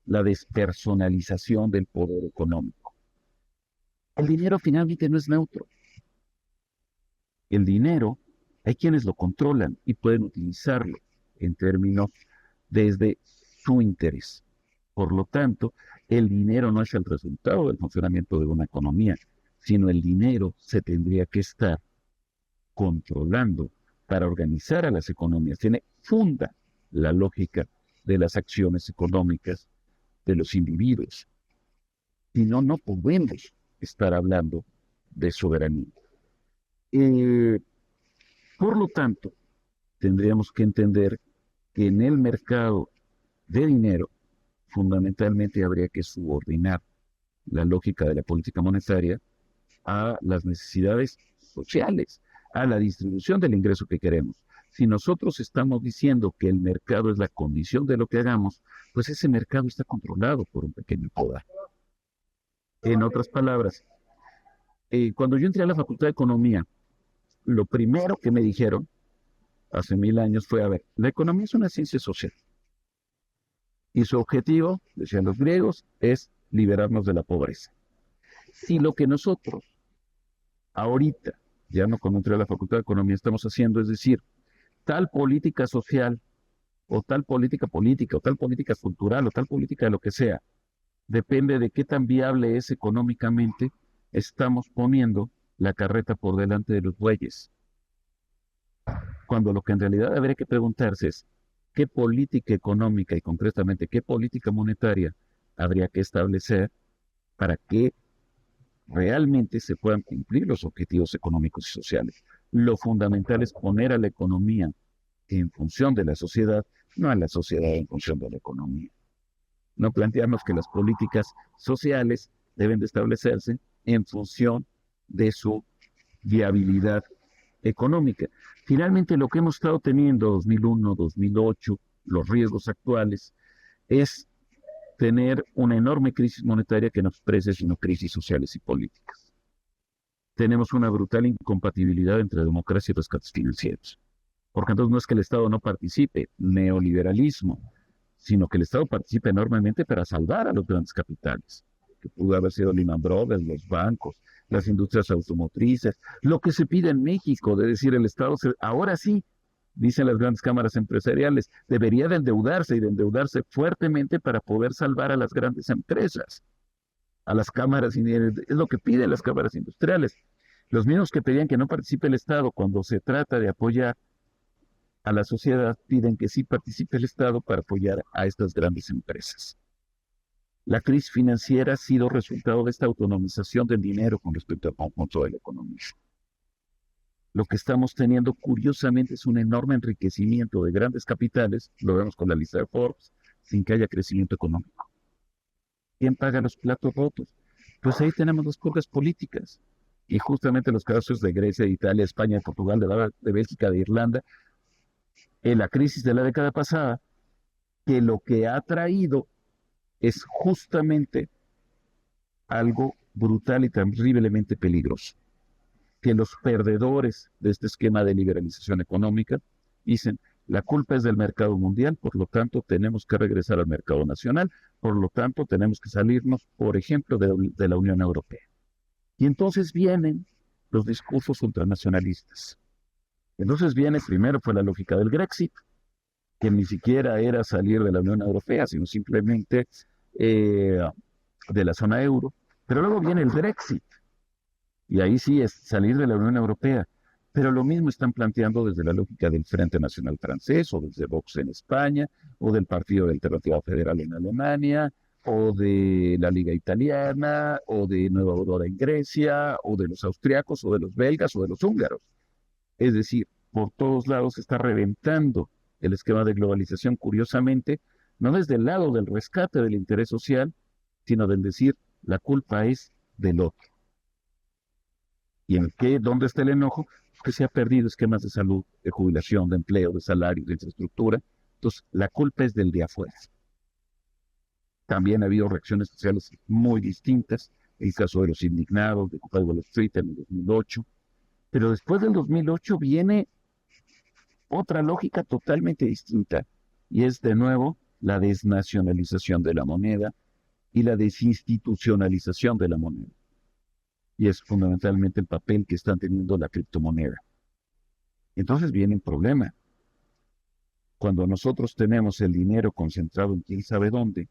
la despersonalización del poder económico. El dinero finalmente no es neutro. El dinero, hay quienes lo controlan y pueden utilizarlo en términos desde su interés. Por lo tanto, el dinero no es el resultado del funcionamiento de una economía, sino el dinero se tendría que estar controlando para organizar a las economías. Funda la lógica de las acciones económicas de los individuos. Si no, no podemos estar hablando de soberanía. Por lo tanto, tendríamos que entender que en el mercado de dinero, fundamentalmente habría que subordinar la lógica de la política monetaria a las necesidades sociales, a la distribución del ingreso que queremos. Si nosotros estamos diciendo que el mercado es la condición de lo que hagamos, pues ese mercado está controlado por un pequeño poder. En otras palabras, cuando yo entré a la Facultad de Economía, lo primero que me dijeron hace 1000 años fue, a ver, la economía es una ciencia social. Y su objetivo, decían los griegos, es liberarnos de la pobreza. Si lo que nosotros ahorita, ya no cuando entré a la Facultad de Economía, estamos haciendo, es decir, tal política social, o tal política política, o tal política cultural, o tal política de lo que sea, depende de qué tan viable es económicamente, estamos poniendo la carreta por delante de los bueyes. Cuando lo que en realidad habría que preguntarse es, ¿qué política económica y concretamente qué política monetaria habría que establecer para que realmente se puedan cumplir los objetivos económicos y sociales? Lo fundamental es poner a la economía en función de la sociedad, no a la sociedad en función de la economía. No plantearnos que las políticas sociales deben de establecerse en función de su viabilidad económica. Finalmente, lo que hemos estado teniendo 2001, 2008, los riesgos actuales, es tener una enorme crisis monetaria que no exprese sino crisis sociales y políticas. Tenemos una brutal incompatibilidad entre democracia y rescates financieros. Porque entonces no es que el Estado no participe, neoliberalismo, sino que el Estado participa enormemente para salvar a los grandes capitales, que pudo haber sido Lehman Brothers, los bancos, las industrias automotrices, lo que se pide en México, de decir el Estado, ahora sí, dicen las grandes cámaras empresariales, debería de endeudarse y de endeudarse fuertemente para poder salvar a las grandes empresas, a las cámaras, es lo que piden las cámaras industriales. Los mismos que pedían que no participe el Estado cuando se trata de apoyar a la sociedad, piden que sí participe el Estado para apoyar a estas grandes empresas. La crisis financiera ha sido resultado de esta autonomización del dinero con respecto al conjunto de la economía. Lo que estamos teniendo, curiosamente, es un enorme enriquecimiento de grandes capitales, lo vemos con la lista de Forbes, sin que haya crecimiento económico. ¿Quién paga los platos rotos? Pues ahí tenemos las purgas políticas. Y justamente los casos de Grecia, de Italia, España, de Portugal, de Bélgica, de Irlanda, en la crisis de la década pasada, que lo que ha traído es justamente algo brutal y terriblemente peligroso. Que los perdedores de este esquema de liberalización económica dicen, la culpa es del mercado mundial, por lo tanto tenemos que regresar al mercado nacional, por lo tanto tenemos que salirnos, por ejemplo, de la Unión Europea. Y entonces vienen los discursos ultranacionalistas. Entonces primero fue la lógica del Brexit, que ni siquiera era salir de la Unión Europea, sino simplemente de la zona euro. Pero luego viene el Brexit, y ahí sí es salir de la Unión Europea. Pero lo mismo están planteando desde la lógica del Frente Nacional francés, o desde Vox en España, o del Partido de Alternativa Federal en Alemania, o de la Liga Italiana, o de Nueva Aurora en Grecia, o de los austriacos, o de los belgas, o de los húngaros. Es decir, por todos lados se está reventando el esquema de globalización, curiosamente, no desde el lado del rescate del interés social, sino del decir, la culpa es del otro. ¿Y dónde está el enojo? Que se ha perdido esquemas de salud, de jubilación, de empleo, de salario, de infraestructura. Entonces, la culpa es del de afuera. También ha habido reacciones sociales muy distintas, el caso de los indignados, de Occupy Wall Street en el 2008, pero después del 2008 viene otra lógica totalmente distinta, y es de nuevo la desnacionalización de la moneda y la desinstitucionalización de la moneda. Y es fundamentalmente el papel que están teniendo la criptomoneda. Entonces viene un problema. Cuando nosotros tenemos el dinero concentrado en quién sabe dónde,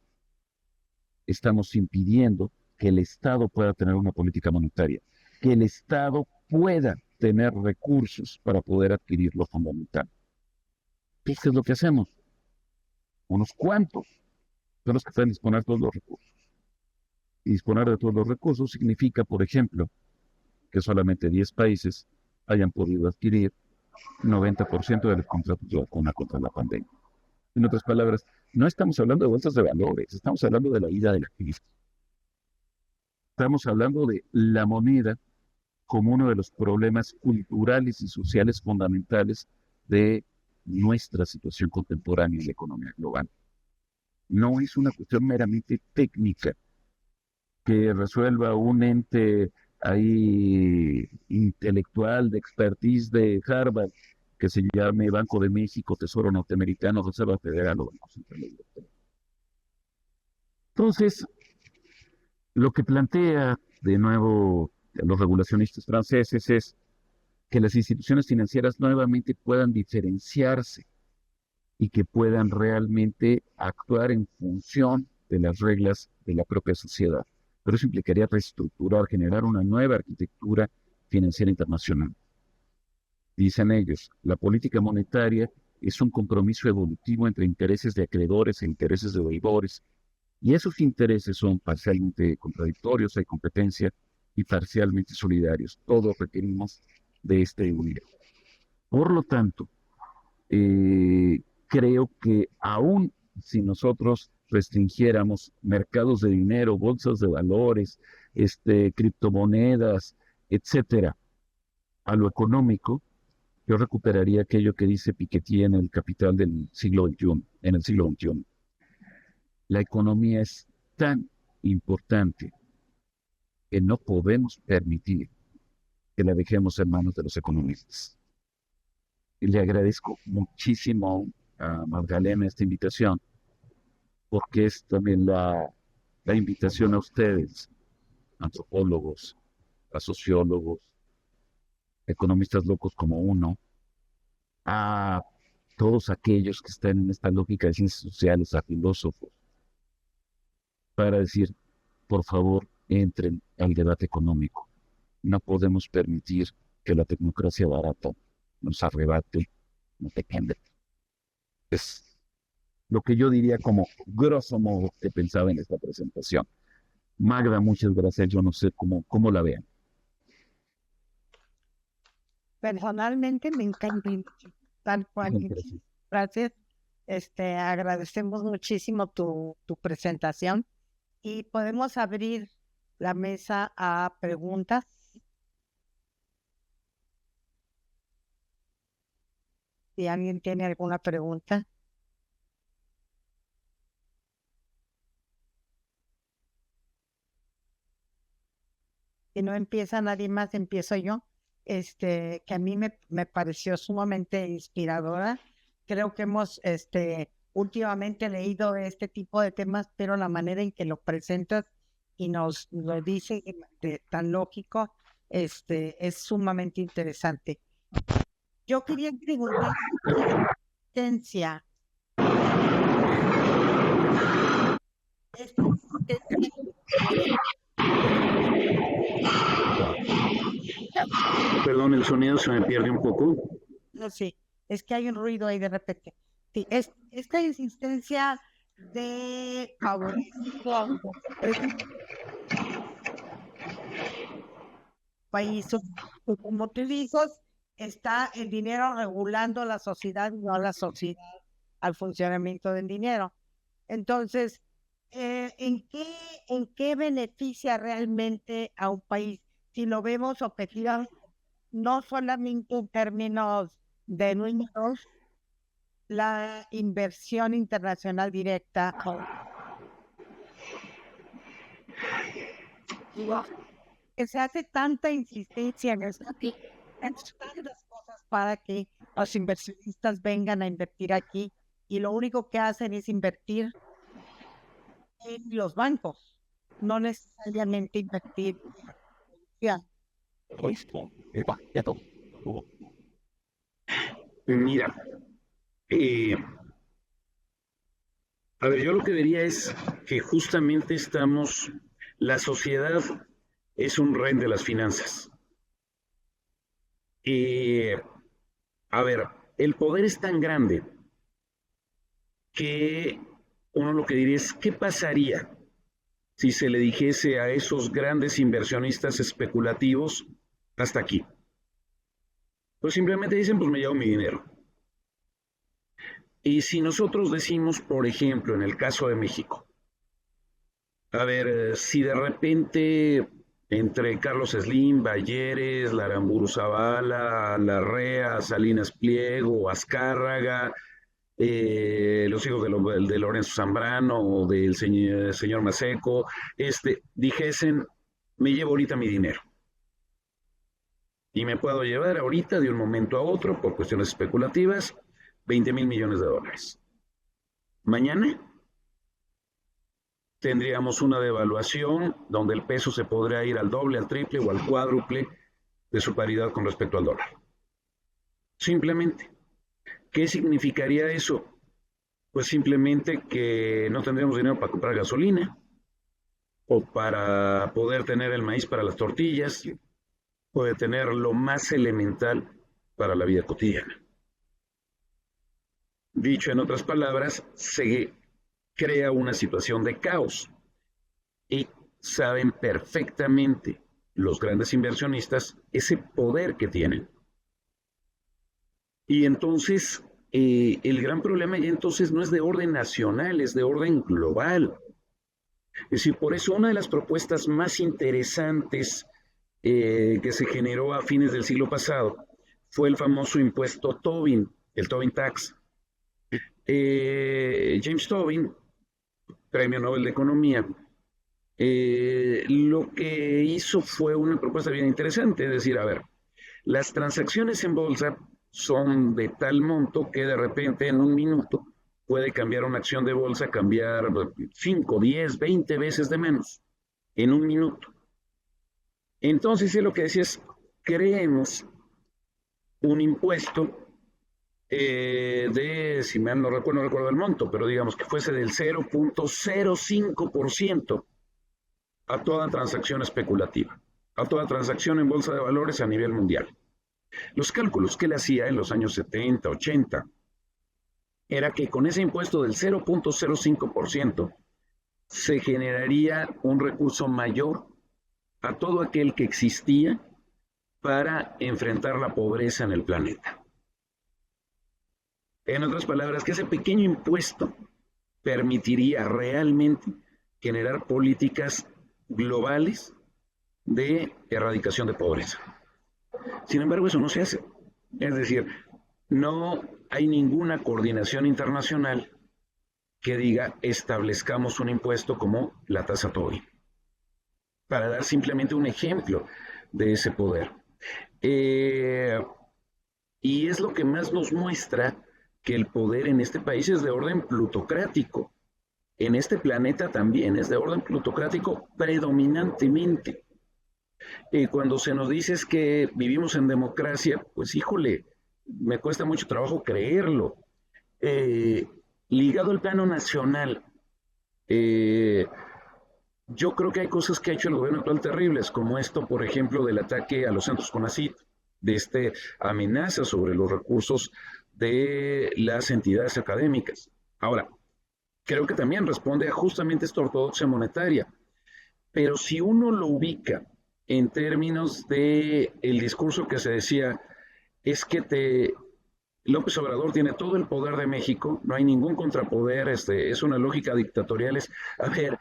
estamos impidiendo que el Estado pueda tener una política monetaria, que el Estado pueda tener recursos para poder adquirir lo fundamental. ¿Qué es lo que hacemos? Unos cuantos son los que pueden disponer de todos los recursos. Y disponer de todos los recursos significa, por ejemplo, que solamente 10 países hayan podido adquirir 90% de los contratos de vacuna contra la pandemia. En otras palabras, no estamos hablando de bolsas de valores, estamos hablando de la vida de la crisis. Estamos hablando de la moneda como uno de los problemas culturales y sociales fundamentales de nuestra situación contemporánea en la economía global. No es una cuestión meramente técnica que resuelva un ente ahí intelectual de expertise de Harvard que se llame Banco de México, Tesoro Norteamericano, Reserva Federal o Banco Central Europeo. Entonces, lo que plantea de nuevo los regulacionistas franceses es que las instituciones financieras nuevamente puedan diferenciarse y que puedan realmente actuar en función de las reglas de la propia sociedad. Pero eso implicaría reestructurar, generar una nueva arquitectura financiera internacional. Dicen ellos, la política monetaria es un compromiso evolutivo entre intereses de acreedores e intereses de deudores, y esos intereses son parcialmente contradictorios, hay competencia, y parcialmente solidarios. Todos requerimos de este unidad. Por lo tanto, creo que aún si nosotros restringiéramos mercados de dinero, bolsas de valores, criptomonedas, etcétera, a lo económico, yo recuperaría aquello que dice Piketty en el Capital del siglo XXI, en el siglo XXI. La economía es tan importante que no podemos permitir que la dejemos en manos de los economistas. Y le agradezco muchísimo a Magdalena esta invitación, porque es también la invitación a ustedes, antropólogos, a sociólogos, economistas locos como uno, a todos aquellos que están en esta lógica de ciencias sociales, a filósofos, para decir, por favor, entren al debate económico. No podemos permitir que la tecnocracia barata nos arrebate, nos defiende. Es lo que yo diría como grosso modo que pensaba en esta presentación. Magda, muchas gracias. Yo no sé cómo la vean. Personalmente me encanta tal cual. Gracias. Agradecemos muchísimo tu presentación y podemos abrir la mesa a preguntas. Si alguien tiene alguna pregunta. Si no empieza nadie más, empiezo yo. Que a mí me pareció sumamente inspiradora. Creo que hemos últimamente leído este tipo de temas, pero la manera en que lo presentas y nos lo dice tan lógico, es sumamente interesante. Yo quería preguntar existencia. Perdón, el sonido se me pierde un poco. No sé, es que hay un ruido ahí de repente. Sí, esta existencia de país, como tú dices, está el dinero regulando la sociedad, no la sociedad al funcionamiento del dinero. Entonces, ¿en qué beneficia realmente a un país? Si lo vemos objetivamente, no solamente en términos de números, la inversión internacional directa, que se hace tanta insistencia en esto, en tantas cosas para que los inversionistas vengan a invertir aquí. y lo único que hacen es invertir en los bancos, no necesariamente invertir en Mira, a ver, yo lo que diría es que justamente la sociedad es un rehén de las finanzas. A ver, el poder es tan grande que uno lo que diría es, ¿qué pasaría si se le dijese a esos grandes inversionistas especulativos hasta aquí? Pues simplemente dicen, pues me llevo mi dinero. Y si nosotros decimos, por ejemplo, en el caso de México, a ver, si de repente entre Carlos Slim, Balleres, Laramburu Zavala, Larrea, Salinas Pliego, Azcárraga, los hijos de Lorenzo Zambrano o del señor Maceco, dijesen, me llevo ahorita mi dinero. Y me puedo llevar ahorita de un momento a otro, por cuestiones especulativas, 20,000 millones de dólares. Mañana tendríamos una devaluación donde el peso se podría ir al doble, al triple o al cuádruple de su paridad con respecto al dólar. Simplemente. ¿Qué significaría eso? Pues simplemente que no tendríamos dinero para comprar gasolina o para poder tener el maíz para las tortillas o de tener lo más elemental para la vida cotidiana. Dicho en otras palabras, se crea una situación de caos y saben perfectamente los grandes inversionistas ese poder que tienen. Y entonces, el gran problema ya entonces no es de orden nacional, es de orden global. Es decir, por eso una de las propuestas más interesantes que se generó a fines del siglo pasado fue el famoso impuesto Tobin, el Tobin Tax. James Tobin, Premio Nobel de Economía, lo que hizo fue una propuesta bien interesante, es decir, a ver, las transacciones en bolsa son de tal monto que de repente en un minuto puede cambiar una acción de bolsa, cambiar 5, 10, 20 veces de menos en un minuto. Entonces, lo que decía es, creemos un impuesto si mal no recuerdo el monto, pero digamos que fuese del 0.05% a toda transacción especulativa, a toda transacción en bolsa de valores a nivel mundial. Los cálculos que él hacía en los años 70, 80, era que con ese impuesto del 0.05% se generaría un recurso mayor a todo aquel que existía para enfrentar la pobreza en el planeta. En otras palabras, que ese pequeño impuesto permitiría realmente generar políticas globales de erradicación de pobreza. Sin embargo, eso no se hace. Es decir, no hay ninguna coordinación internacional que diga establezcamos un impuesto como la tasa Tobin, para dar simplemente un ejemplo de ese poder. Y es lo que más nos muestra que el poder en este país es de orden plutocrático. En este planeta también es de orden plutocrático predominantemente. Cuando se nos dice es que vivimos en democracia, pues híjole, me cuesta mucho trabajo creerlo. Ligado al plano nacional, yo creo que hay cosas que ha hecho el gobierno actual terribles, como esto, por ejemplo, del ataque a los centros CONACYT, de amenaza sobre los recursos de las entidades académicas. Ahora, creo que también responde a justamente esta ortodoxia monetaria, pero si uno lo ubica en términos de el discurso que se decía, es que López Obrador tiene todo el poder de México, no hay ningún contrapoder, es una lógica dictatorial. A ver,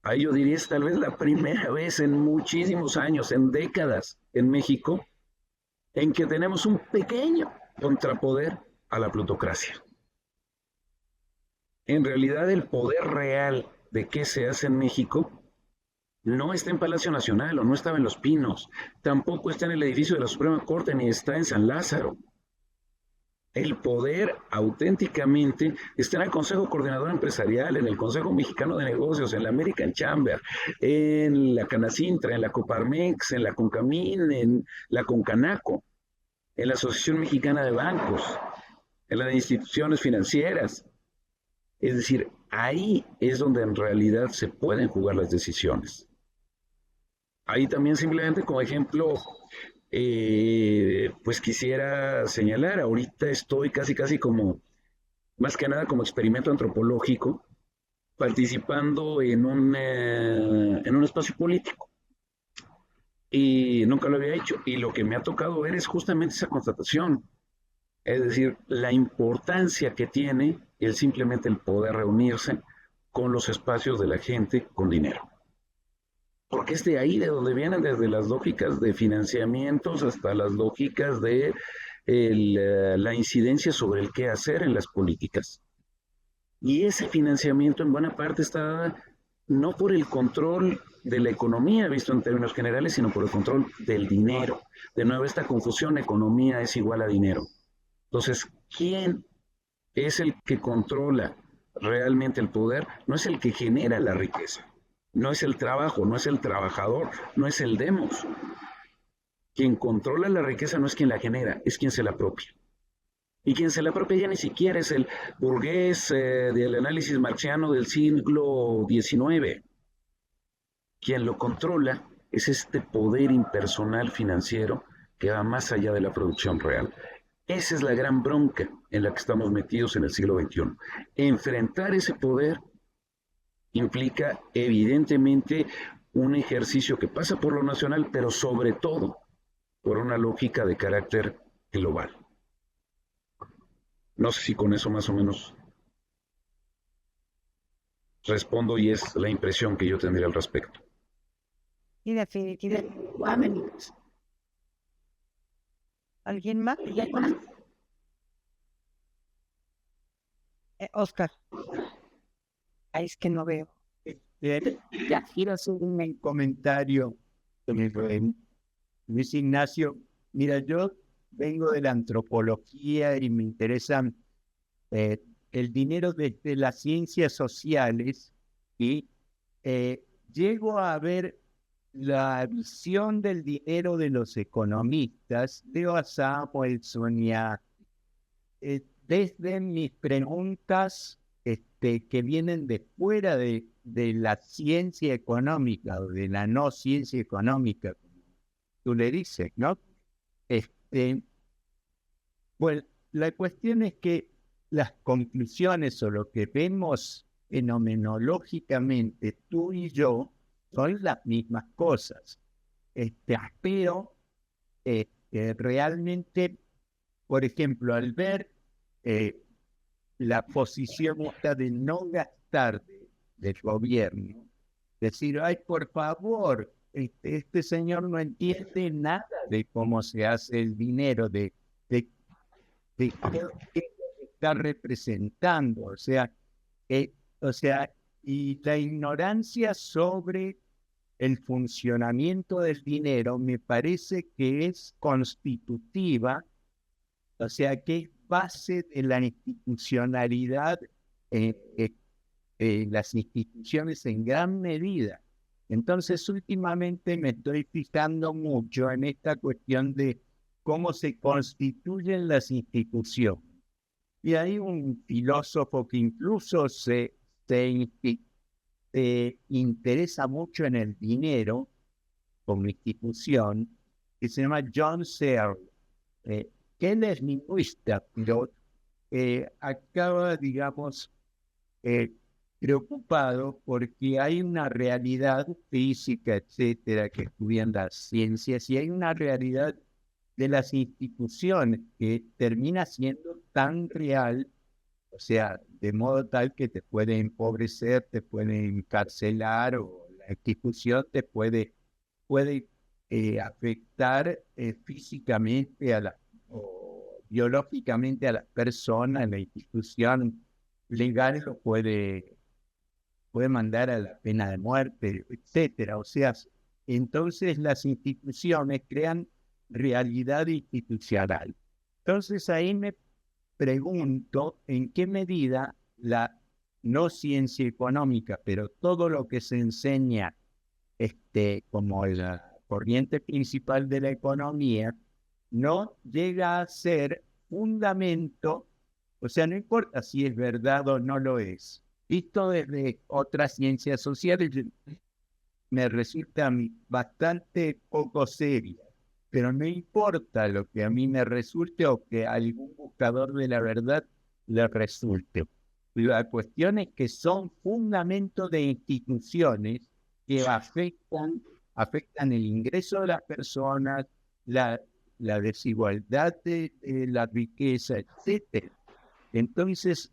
ahí yo diría, es tal vez la primera vez en muchísimos años, en décadas, en México, en que tenemos un pequeño contrapoder a la plutocracia. En realidad, el poder real de qué se hace en México no está en Palacio Nacional o no estaba en Los Pinos, tampoco está en el edificio de la Suprema Corte ni está en San Lázaro. El poder auténticamente está en el Consejo Coordinador Empresarial, en el Consejo Mexicano de Negocios, en la American Chamber, en la Canacintra, en la Coparmex, en la Concamín, en la Concanaco, en la Asociación Mexicana de Bancos, en las instituciones financieras. Es decir, ahí es donde en realidad se pueden jugar las decisiones. Ahí también simplemente como ejemplo, pues quisiera señalar, ahorita estoy casi como, más que nada como experimento antropológico, participando en un espacio político. Y nunca lo había hecho. Y lo que me ha tocado ver es justamente esa constatación. Es decir, la importancia que tiene simplemente el poder reunirse con los espacios de la gente con dinero. Porque es de ahí de donde vienen desde las lógicas de financiamientos hasta las lógicas de la incidencia sobre el qué hacer en las políticas. Y ese financiamiento en buena parte está no por el control de la economía, visto en términos generales, sino por el control del dinero. De nuevo, esta confusión, economía es igual a dinero. Entonces, ¿quién es el que controla realmente el poder? No es el que genera la riqueza, no es el trabajo, no es el trabajador, no es el demos. Quien controla la riqueza no es quien la genera, es quien se la apropia. Y quien se la apropia ya ni siquiera es el burgués del análisis marxiano del siglo XIX. Quien lo controla es este poder impersonal financiero que va más allá de la producción real. Esa es la gran bronca en la que estamos metidos en el siglo XXI. Enfrentar ese poder implica evidentemente un ejercicio que pasa por lo nacional, pero sobre todo por una lógica de carácter global. No sé si con eso más o menos respondo y es la impresión que yo tendría al respecto. Y definitivamente. ¿Alguien más? Oscar. Ahí es que no veo. Ya quiero hacer un comentario, Luis Ignacio. Mira, yo vengo de la antropología y me interesan el dinero desde las ciencias sociales y llego a ver la visión del dinero de los economistas. Leo a Samuelson y desde mis preguntas que vienen de fuera de la ciencia económica o de la no ciencia económica, como tú le dices, ¿no? Bueno, la cuestión es que las conclusiones o lo que vemos fenomenológicamente tú y yo son las mismas cosas. Pero realmente, por ejemplo, al ver la posición esta de no gastar del gobierno, decir, ay, por favor, este señor no entiende nada de cómo se hace el dinero, de qué está representando, o sea, y la ignorancia sobre el funcionamiento del dinero me parece que es constitutiva, o sea, que es base de la institucionalidad, las instituciones en gran medida. Entonces, últimamente me estoy fijando mucho en esta cuestión de cómo se constituyen las instituciones. Y hay un filósofo que incluso se interesa mucho en el dinero como institución, que se llama John Searle, que él es lingüista, pero acaba, digamos, preocupado porque hay una realidad física, etcétera, que estudian las ciencias, y hay una realidad de las instituciones que termina siendo tan real, o sea, de modo tal que te puede empobrecer, te puede encarcelar, o la institución te puede afectar físicamente o biológicamente a la persona. La institución legal lo puede mandar a la pena de muerte, etcétera. O sea, entonces las instituciones crean realidad institucional. Entonces ahí pregunto en qué medida la no ciencia económica, pero todo lo que se enseña como la corriente principal de la economía, no llega a ser fundamento, o sea, no importa si es verdad o no lo es. Visto desde otras ciencias sociales, me resulta bastante poco seria, pero no importa lo que a mí me resulte o que a algún buscador de la verdad le resulte. La cuestión es que son fundamentos de instituciones que afectan el ingreso de las personas, la desigualdad de la riqueza, etc. Entonces,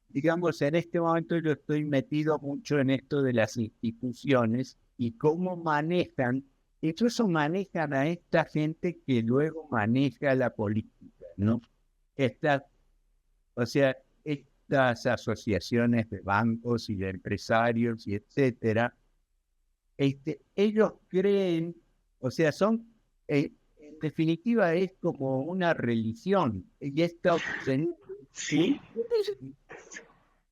digamos, en este momento yo estoy metido mucho en esto de las instituciones y cómo manejan, incluso manejan a esta gente que luego maneja la política, ¿no? O sea, estas asociaciones de bancos y de empresarios y etcétera, ellos creen, o sea, en definitiva es como una religión, y Sí.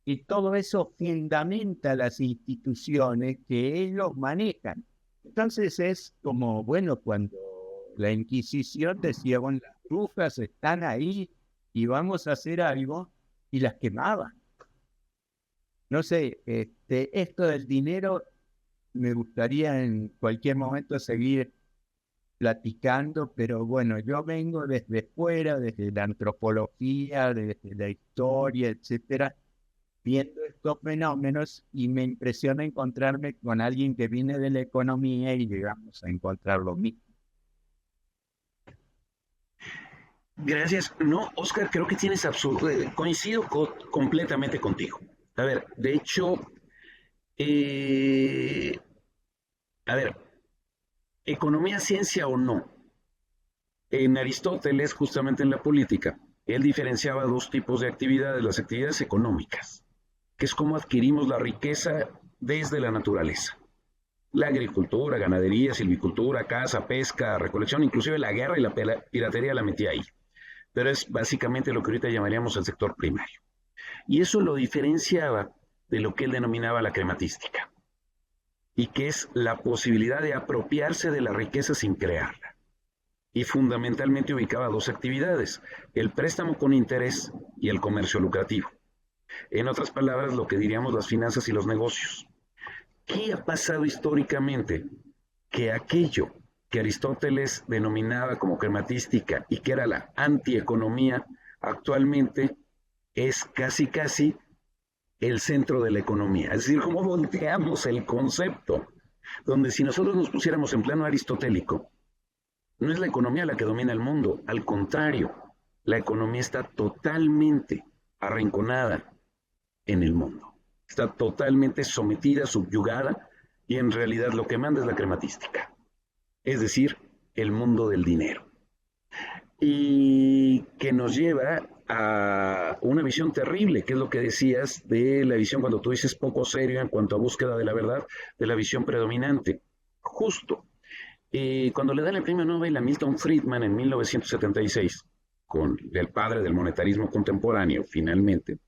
y todo eso fundamenta las instituciones que ellos manejan. Entonces es como, bueno, cuando la Inquisición decía, bueno, las brujas están ahí y vamos a hacer algo, y las quemaban. No sé, esto del dinero me gustaría en cualquier momento seguir platicando, pero bueno, yo vengo desde fuera, desde la antropología, desde la historia, etcétera, viendo estos fenómenos, y me impresiona encontrarme con alguien que viene de la economía y llegamos a encontrar lo mismo. Gracias. No, Oscar, creo que tienes coincido completamente contigo. A ver, de hecho, a ver, economía, ciencia o no. En Aristóteles, justamente en la política, él diferenciaba dos tipos de actividades: las actividades económicas, que es cómo adquirimos la riqueza desde la naturaleza. La agricultura, ganadería, silvicultura, caza, pesca, recolección, inclusive la guerra y la piratería la metía ahí. Pero es básicamente lo que ahorita llamaríamos el sector primario. Y eso lo diferenciaba de lo que él denominaba la crematística, y que es la posibilidad de apropiarse de la riqueza sin crearla. Y fundamentalmente ubicaba dos actividades: el préstamo con interés y el comercio lucrativo. En otras palabras, lo que diríamos las finanzas y los negocios. ¿Qué ha pasado históricamente? Que aquello que Aristóteles denominaba como crematística y que era la antieconomía, actualmente es casi el centro de la economía. Es decir, cómo volteamos el concepto, donde si nosotros nos pusiéramos en plano aristotélico, no es la economía la que domina el mundo, al contrario, la economía está totalmente arrinconada en el mundo, está totalmente sometida, subyugada, y en realidad lo que manda es la crematística, es decir, el mundo del dinero. Y que nos lleva a una visión terrible, que es lo que decías de la visión, cuando tú dices poco serio en cuanto a búsqueda de la verdad, de la visión predominante. Justo, cuando le dan el premio Nobel a Milton Friedman en 1976, con el padre del monetarismo contemporáneo, finalmente,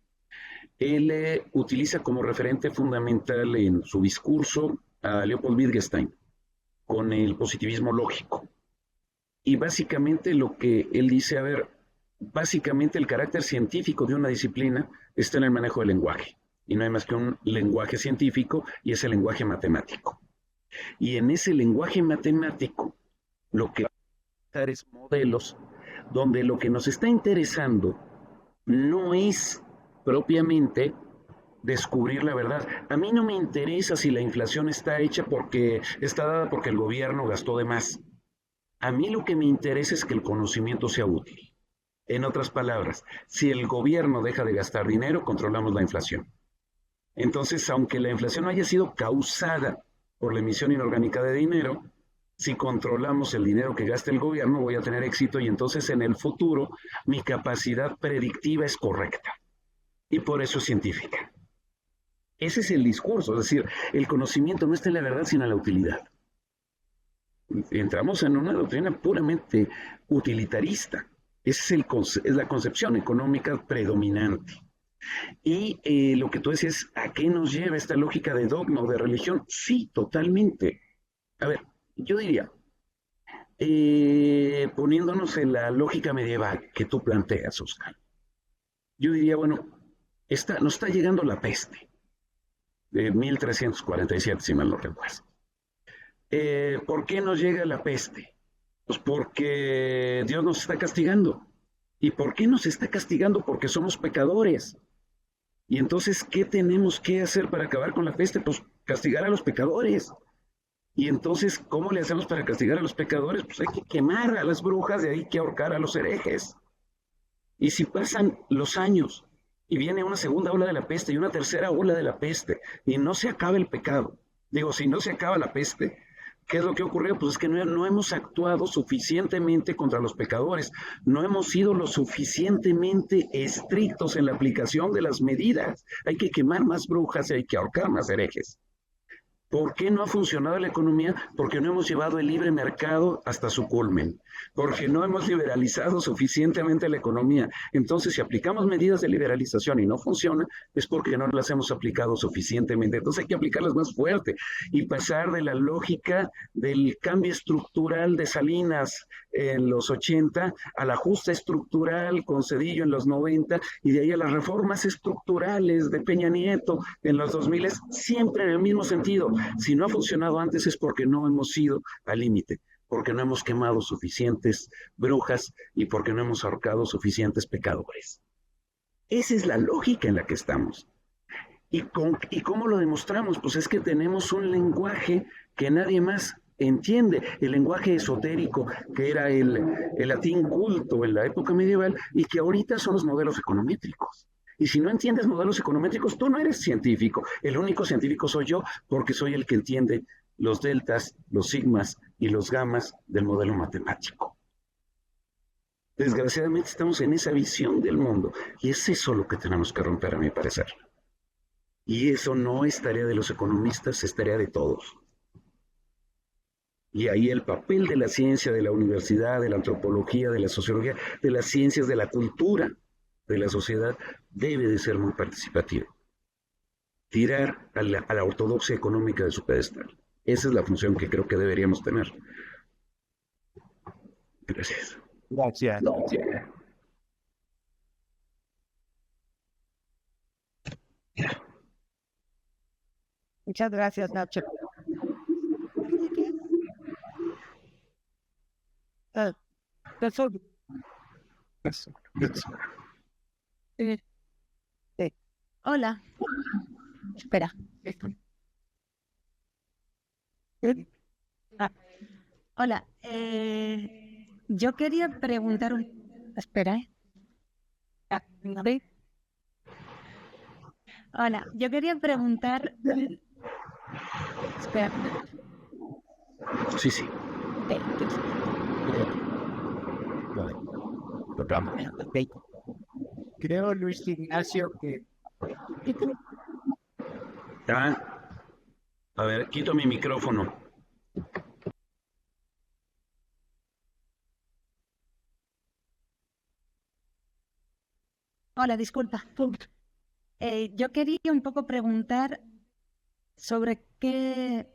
él utiliza como referente fundamental en su discurso a Leopold Wittgenstein, con el positivismo lógico. Y básicamente lo que él dice, a ver, básicamente el carácter científico de una disciplina está en el manejo del lenguaje. Y no hay más que un lenguaje científico, y es el lenguaje matemático. Y en ese lenguaje matemático, lo que va a dar es modelos donde lo que nos está interesando no es propiamente descubrir la verdad. A mí no me interesa si la inflación está dada porque el gobierno gastó de más. A mí lo que me interesa es que el conocimiento sea útil. En otras palabras, si el gobierno deja de gastar dinero, controlamos la inflación. Entonces, aunque la inflación no haya sido causada por la emisión inorgánica de dinero, si controlamos el dinero que gasta el gobierno, voy a tener éxito, y entonces en el futuro mi capacidad predictiva es correcta. Y por eso es científica. Ese es el discurso, es decir, el conocimiento no está en la verdad, sino en la utilidad. Entramos en una doctrina puramente utilitarista. Es la concepción económica predominante. Y lo que tú decías, ¿a qué nos lleva esta lógica de dogma o de religión? Sí, totalmente. A ver, yo diría, poniéndonos en la lógica medieval que tú planteas, Oscar, yo diría, bueno, nos está llegando la peste de 1347, si mal no recuerdo. ¿Por qué nos llega la peste? Pues porque Dios nos está castigando. ¿Y por qué nos está castigando? Porque somos pecadores. Y entonces, ¿qué tenemos que hacer para acabar con la peste? Pues castigar a los pecadores. Y entonces, ¿cómo le hacemos para castigar a los pecadores? Pues hay que quemar a las brujas y hay que ahorcar a los herejes. Y si pasan los años y viene una segunda ola de la peste y una tercera ola de la peste y no se acaba el pecado, digo, si no se acaba la peste, ¿qué es lo que ocurrió? Pues es que no hemos actuado suficientemente contra los pecadores, no hemos sido lo suficientemente estrictos en la aplicación de las medidas. Hay que quemar más brujas y hay que ahorcar más herejes. ¿Por qué no ha funcionado la economía? Porque no hemos llevado el libre mercado hasta su culmen, porque no hemos liberalizado suficientemente la economía. Entonces, si aplicamos medidas de liberalización y no funciona, es porque no las hemos aplicado suficientemente. Entonces hay que aplicarlas más fuerte y pasar de la lógica del cambio estructural de Salinas en los 80 al ajuste estructural con Zedillo en los 90 y de ahí a las reformas estructurales de Peña Nieto en los 2000, siempre en el mismo sentido. Si no ha funcionado antes es porque no hemos ido al límite, porque no hemos quemado suficientes brujas y porque no hemos ahorcado suficientes pecadores. Esa es la lógica en la que estamos. ¿Y cómo lo demostramos? Pues es que tenemos un lenguaje que nadie más entiende, el lenguaje esotérico que era el latín culto en la época medieval y que ahorita son los modelos econométricos. Y si no entiendes modelos econométricos, tú no eres científico. El único científico soy yo, porque soy el que entiende los deltas, los sigmas y los gamas del modelo matemático. Desgraciadamente estamos en esa visión del mundo, y es eso lo que tenemos que romper, a mi parecer. Y eso no es tarea de los economistas, es tarea de todos. Y ahí el papel de la ciencia, de la universidad, de la antropología, de la sociología, de las ciencias, de la cultura, de la sociedad, debe de ser muy participativo. Tirar a la ortodoxia económica de su pedestal. Esa es la función que creo que deberíamos tener. Gracias. Gracias. Muchas gracias, Nacho. Hola. Espera. Hola. Yo quería preguntar Espera, ¿sí? Hola, yo quería preguntar... Espera. Sí, sí. Creo, Luis Ignacio, que... A ver, quito mi micrófono. Hola, disculpa. Yo quería un poco preguntar sobre qué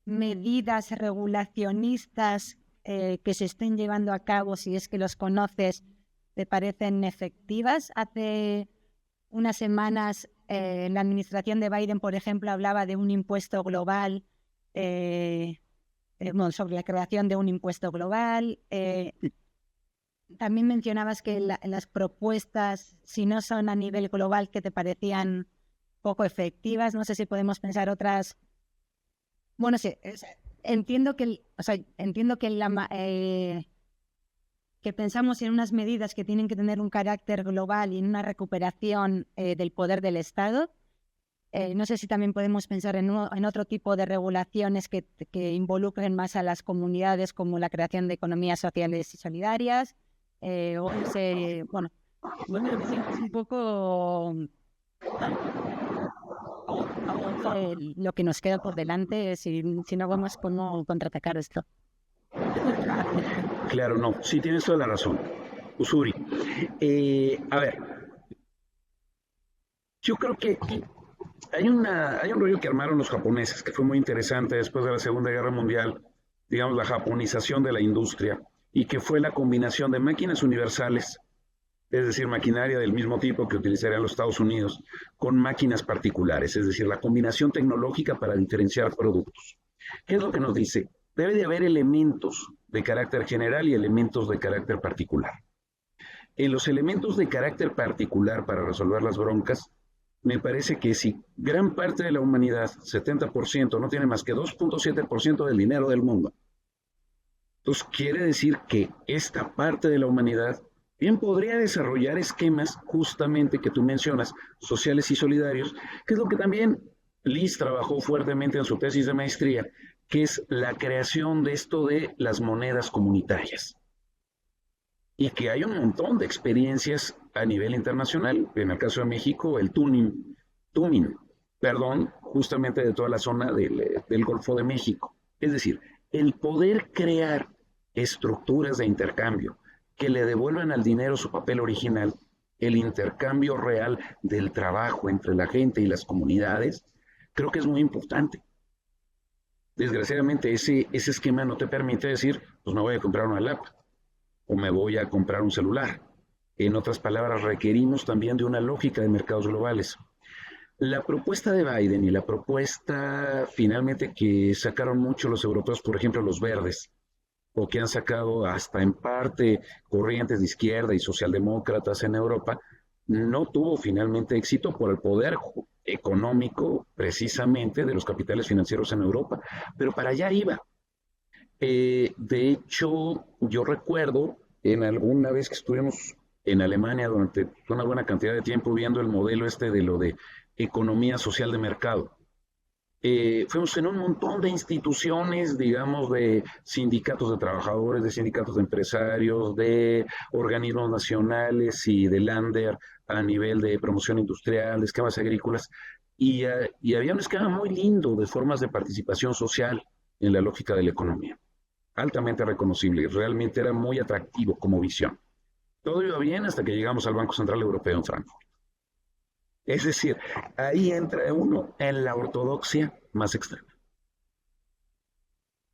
medidas regulacionistas que se estén llevando a cabo, si es que los conoces, te parecen efectivas. Hace unas semanas la administración de Biden, por ejemplo, hablaba de un impuesto global, sobre la creación de un impuesto global. También mencionabas que las propuestas, si no son a nivel global, que te parecían poco efectivas. No sé si podemos pensar otras. Bueno, sí, entiendo que que pensamos en unas medidas que tienen que tener un carácter global y en una recuperación del poder del Estado. No sé si también podemos pensar en otro tipo de regulaciones que involucren más a las comunidades, como la creación de economías sociales y solidarias. Un poco lo que nos queda por delante, si no vamos cómo contraatacar esto. Claro, no, sí tienes toda la razón. Usuri. A ver, yo creo que hay un rollo que armaron los japoneses que fue muy interesante después de la Segunda Guerra Mundial, digamos la japonización de la industria, y que fue la combinación de máquinas universales, es decir, maquinaria del mismo tipo que utilizarían los Estados Unidos, con máquinas particulares, es decir, la combinación tecnológica para diferenciar productos. ¿Qué es lo que nos dice? Debe de haber elementos de carácter general y elementos de carácter particular. En los elementos de carácter particular para resolver las broncas, me parece que si gran parte de la humanidad, 70%, no tiene más que 2.7% del dinero del mundo, entonces quiere decir que esta parte de la humanidad bien podría desarrollar esquemas justamente que tú mencionas, sociales y solidarios, que es lo que también Liz trabajó fuertemente en su tesis de maestría, que es la creación de esto de las monedas comunitarias. Y que hay un montón de experiencias a nivel internacional, en el caso de México, el Tumin, justamente de toda la zona del Golfo de México. Es decir, el poder crear estructuras de intercambio que le devuelvan al dinero su papel original, el intercambio real del trabajo entre la gente y las comunidades, creo que es muy importante. Desgraciadamente ese esquema no te permite decir, pues me voy a comprar una laptop o me voy a comprar un celular. En otras palabras, requerimos también de una lógica de mercados globales. La propuesta de Biden y la propuesta finalmente que sacaron mucho los europeos, por ejemplo los verdes, o que han sacado hasta en parte corrientes de izquierda y socialdemócratas en Europa, no tuvo finalmente éxito por el poder económico precisamente de los capitales financieros en Europa, pero para allá iba. De hecho, yo recuerdo en alguna vez que estuvimos en Alemania durante una buena cantidad de tiempo viendo el modelo de lo de economía social de mercado. Fuimos en un montón de instituciones, digamos, de sindicatos de trabajadores, de sindicatos de empresarios, de organismos nacionales y de Länder a nivel de promoción industrial, de esquemas agrícolas, y había un esquema muy lindo de formas de participación social en la lógica de la economía, altamente reconocible, y realmente era muy atractivo como visión. Todo iba bien hasta que llegamos al Banco Central Europeo en Frankfurt. Es decir, ahí entra uno en la ortodoxia más extrema.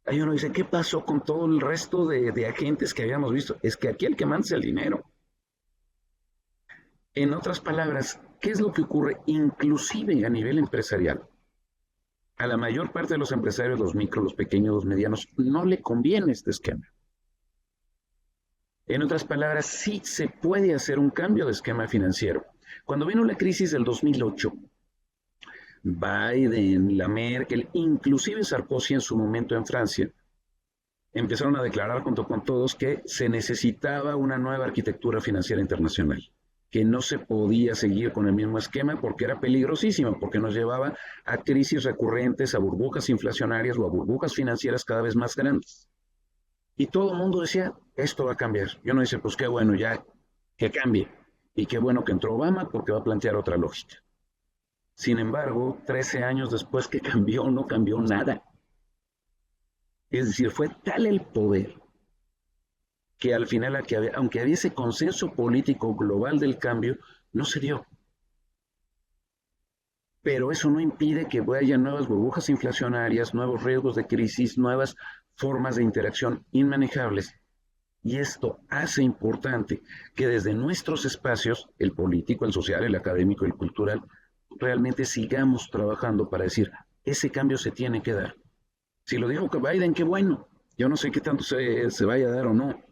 Ahí uno dice, ¿qué pasó con todo el resto de agentes que habíamos visto? Es que aquí el que manda es el dinero. En otras palabras, ¿qué es lo que ocurre inclusive a nivel empresarial? A la mayor parte de los empresarios, los micros, los pequeños, los medianos, no le conviene este esquema. En otras palabras, sí se puede hacer un cambio de esquema financiero. Cuando vino la crisis del 2008, Biden, la Merkel, inclusive Sarkozy en su momento en Francia, empezaron a declarar junto con todos que se necesitaba una nueva arquitectura financiera internacional, que no se podía seguir con el mismo esquema porque era peligrosísimo, porque nos llevaba a crisis recurrentes, a burbujas inflacionarias o a burbujas financieras cada vez más grandes. Y todo el mundo decía, esto va a cambiar. Y uno dice, pues qué bueno, ya que cambie. Y qué bueno que entró Obama porque va a plantear otra lógica. Sin embargo, 13 años después que cambió, no cambió nada. Es decir, fue tal el poder que al final, aunque había ese consenso político global del cambio, no se dio. Pero eso no impide que haya nuevas burbujas inflacionarias, nuevos riesgos de crisis, nuevas formas de interacción inmanejables. Y esto hace importante que desde nuestros espacios, el político, el social, el académico, el cultural, realmente sigamos trabajando para decir, ese cambio se tiene que dar. Si lo dijo Biden, qué bueno. Yo no sé qué tanto se vaya a dar o no.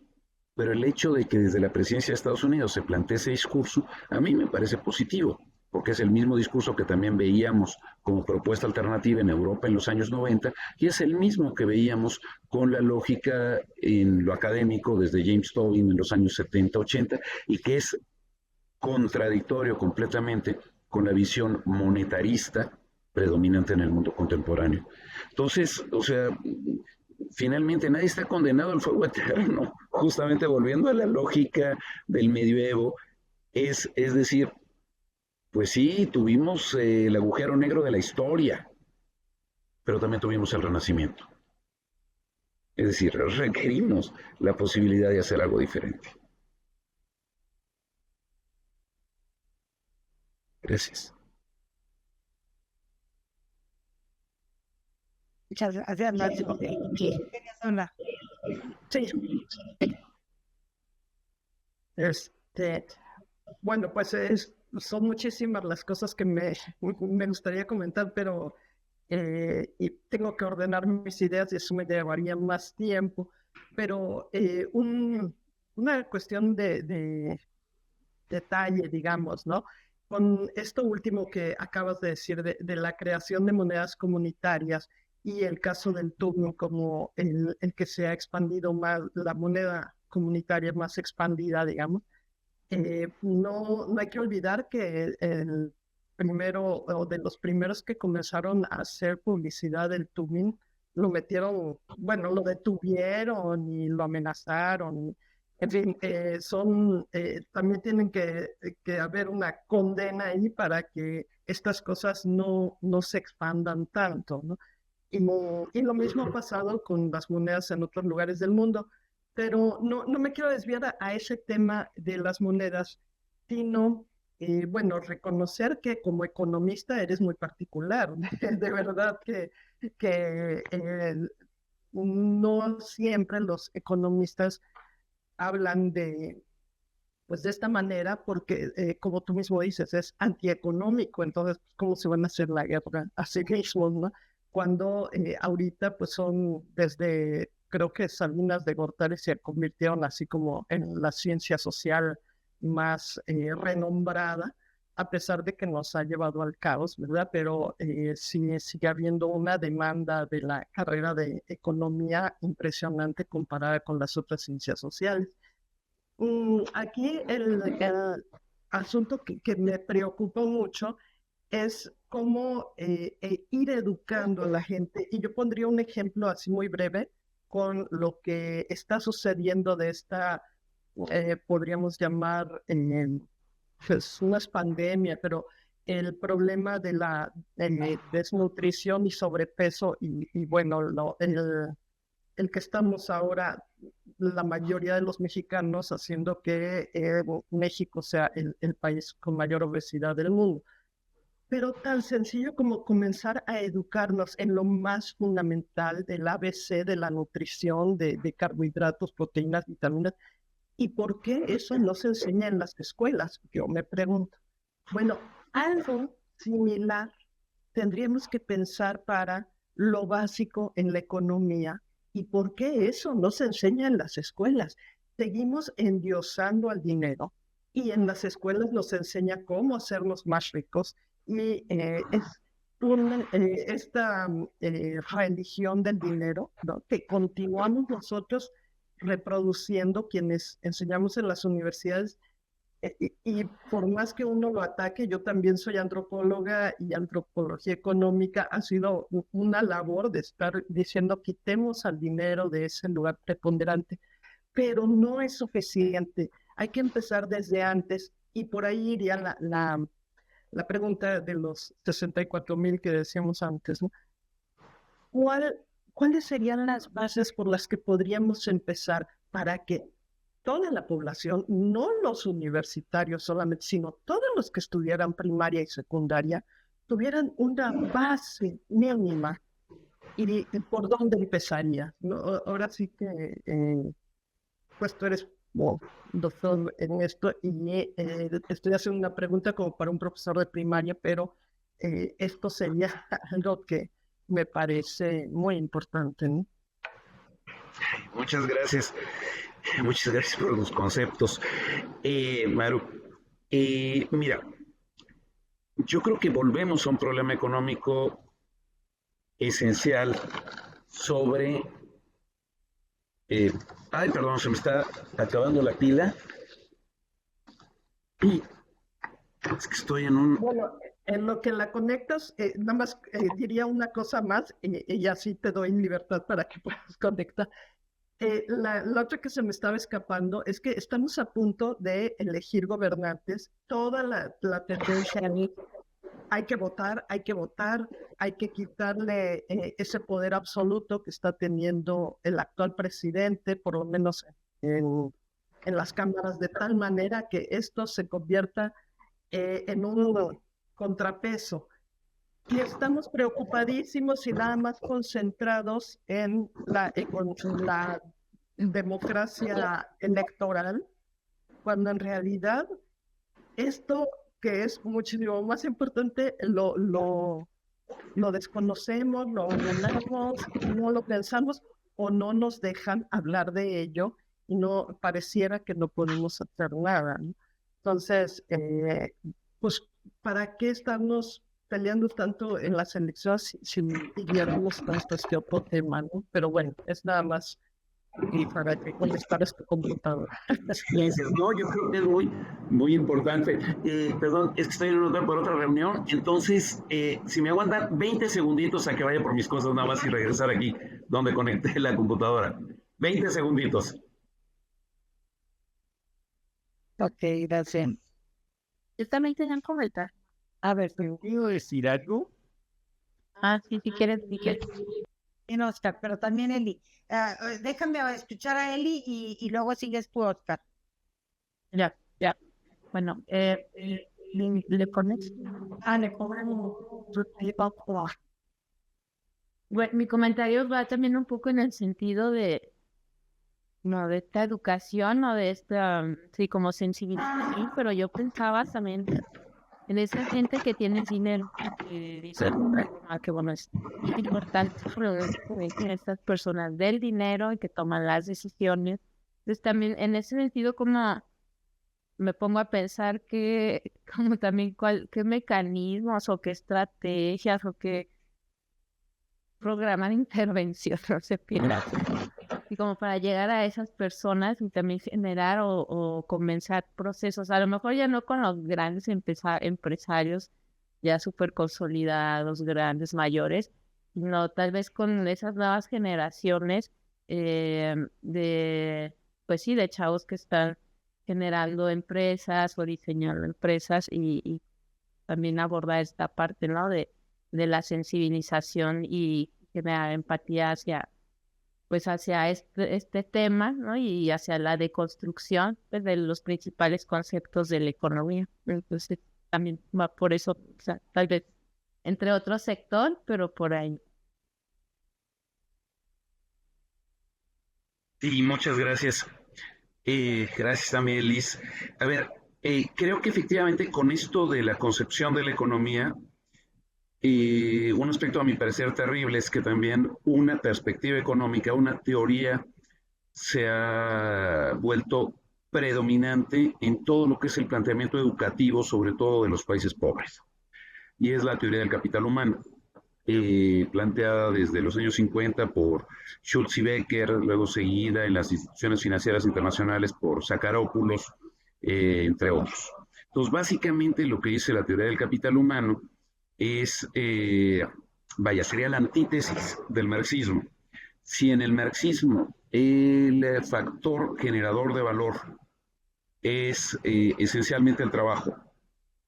Pero el hecho de que desde la presidencia de Estados Unidos se plantee ese discurso, a mí me parece positivo, porque es el mismo discurso que también veíamos como propuesta alternativa en Europa en los años 90, y es el mismo que veíamos con la lógica en lo académico desde James Tobin en los años 70, 80, y que es contradictorio completamente con la visión monetarista predominante en el mundo contemporáneo. Entonces, o sea, finalmente nadie está condenado al fuego eterno, justamente volviendo a la lógica del medioevo, es decir, pues sí, tuvimos el agujero negro de la historia, pero también tuvimos el Renacimiento. Es decir, requerimos la posibilidad de hacer algo diferente. Gracias. Muchas gracias, Nacho. ¿Tienes una? Sí. Bueno, pues son muchísimas las cosas que me gustaría comentar, pero y tengo que ordenar mis ideas y eso me llevaría más tiempo. Pero una cuestión de detalle, digamos, ¿no? Con esto último que acabas de decir de la creación de monedas comunitarias y el caso del Tugnum como el que se ha expandido más, la moneda comunitaria más expandida, digamos. No hay que olvidar que el primero o de los primeros que comenzaron a hacer publicidad del Tugnum lo metieron, bueno, lo detuvieron y lo amenazaron. En fin, también tienen que haber una condena ahí para que estas cosas no se expandan tanto, ¿no? Y lo mismo ha pasado con las monedas en otros lugares del mundo. Pero no me quiero desviar a ese tema de las monedas, sino, bueno, reconocer que como economista eres muy particular. De verdad que no siempre los economistas hablan pues de esta manera porque, como tú mismo dices, es antieconómico. Entonces, ¿cómo se van a hacer la guerra a sí mismos, ¿no? Cuando ahorita pues son desde, creo que Salinas de Gortari se convirtieron así como en la ciencia social más renombrada, a pesar de que nos ha llevado al caos, ¿verdad? Pero sí sigue habiendo una demanda de la carrera de economía impresionante comparada con las otras ciencias sociales. Aquí el asunto que me preocupó mucho es cómo ir educando a la gente. Y yo pondría un ejemplo así muy breve con lo que está sucediendo de esta, podríamos llamar, pues no es pandemia, pero el problema de la desnutrición y sobrepeso y bueno, el que estamos ahora, la mayoría de los mexicanos, haciendo que México sea el país con mayor obesidad del mundo. Pero tan sencillo como comenzar a educarnos en lo más fundamental del ABC, de la nutrición, de carbohidratos, proteínas, vitaminas. ¿Y por qué eso no se enseña en las escuelas? Yo me pregunto. Bueno, algo similar tendríamos que pensar para lo básico en la economía. ¿Y por qué eso no se enseña en las escuelas? Seguimos endiosando al dinero y en las escuelas nos enseña cómo hacernos más ricos y es esta religión del dinero, ¿no? Que continuamos nosotros reproduciendo quienes enseñamos en las universidades. Y por más que uno lo ataque, yo también soy antropóloga y antropología económica ha sido una labor de estar diciendo quitemos al dinero de ese lugar preponderante, pero no es suficiente. Hay que empezar desde antes y por ahí iría la pregunta de los 64,000 que decíamos antes, ¿no? ¿Cuáles serían las bases por las que podríamos empezar para que toda la población, no los universitarios solamente, sino todos los que estudiaran primaria y secundaria, tuvieran una base mínima? ¿Y por dónde empezaría? ¿No? Ahora sí que, pues tú eres doctor en esto y estoy haciendo una pregunta como para un profesor de primaria, pero esto sería algo que me parece muy importante, ¿no? Muchas gracias. Muchas gracias por los conceptos. Maru, mira, yo creo que volvemos a un problema económico esencial sobre... ay, perdón, se me está acabando la pila. Y es que estoy en un... Bueno, en lo que la conectas, nada más diría una cosa más y así te doy libertad para que puedas conectar. La otra que se me estaba escapando es que estamos a punto de elegir gobernantes. Toda la tendencia hay que votar, hay que quitarle ese poder absoluto que está teniendo el actual presidente, por lo menos en las cámaras, de tal manera que esto se convierta en un contrapeso. Y estamos preocupadísimos y nada más concentrados en la democracia electoral, cuando en realidad esto, que es muchísimo más importante, lo desconocemos, lo ignoramos, no lo pensamos o no nos dejan hablar de ello y no pareciera que no podemos hacer nada, ¿no? Entonces, pues, ¿para qué estamos peleando tanto en las elecciones si ignoramos tanto este otro tema, ¿no? Pero bueno, es nada más y para que contestar este computador. No, yo creo que es muy importante. Perdón, es que estoy en por otra reunión, entonces, si me aguantan 20 segunditos a que vaya por mis cosas nada más y regresar aquí, donde conecté la computadora. 20 segunditos. Ok, gracias. Yo también tenía que comentar. A ver, ¿Puedo decir algo? Sí, si quieres, si quieres. en Oscar, pero también Eli. Déjame escuchar a Eli y luego sigues tú, Oscar. Ya. Bueno, le pones. Le pongo. Bueno, mi comentario va también un poco en el sentido de esta educación, de esta, sí, como sensibilización, pero yo pensaba también en esa gente que tiene dinero, que dice, que bueno, es importante en estas personas del dinero y que toman las decisiones. Entonces también en ese sentido como me pongo a pensar que como también qué mecanismos o qué estrategias o qué programas de intervención no se pierdan. Y como para llegar a esas personas y también generar o comenzar procesos, a lo mejor ya no con los grandes empresarios ya súper consolidados, grandes, mayores, sino tal vez con esas nuevas generaciones pues sí, de chavos que están generando empresas o diseñando empresas y también abordar esta parte, ¿no? De la sensibilización y generar empatía hacia este tema, ¿no? Y hacia la deconstrucción, pues, de los principales conceptos de la economía. Entonces, también va por eso, o sea, tal vez entre otro sector, pero por ahí. Y muchas gracias. Gracias también, Liz. A ver, creo que efectivamente con esto de la concepción de la economía, un aspecto a mi parecer terrible es que también una perspectiva económica, una teoría, se ha vuelto predominante en todo lo que es el planteamiento educativo, sobre todo de los países pobres. Y es la teoría del capital humano, planteada desde los años 50 por Schultz y Becker, luego seguida en las instituciones financieras internacionales por Zacaropoulos, entre otros. Entonces, básicamente lo que dice la teoría del capital humano es, sería la antítesis del marxismo. Si en el marxismo el factor generador de valor es esencialmente el trabajo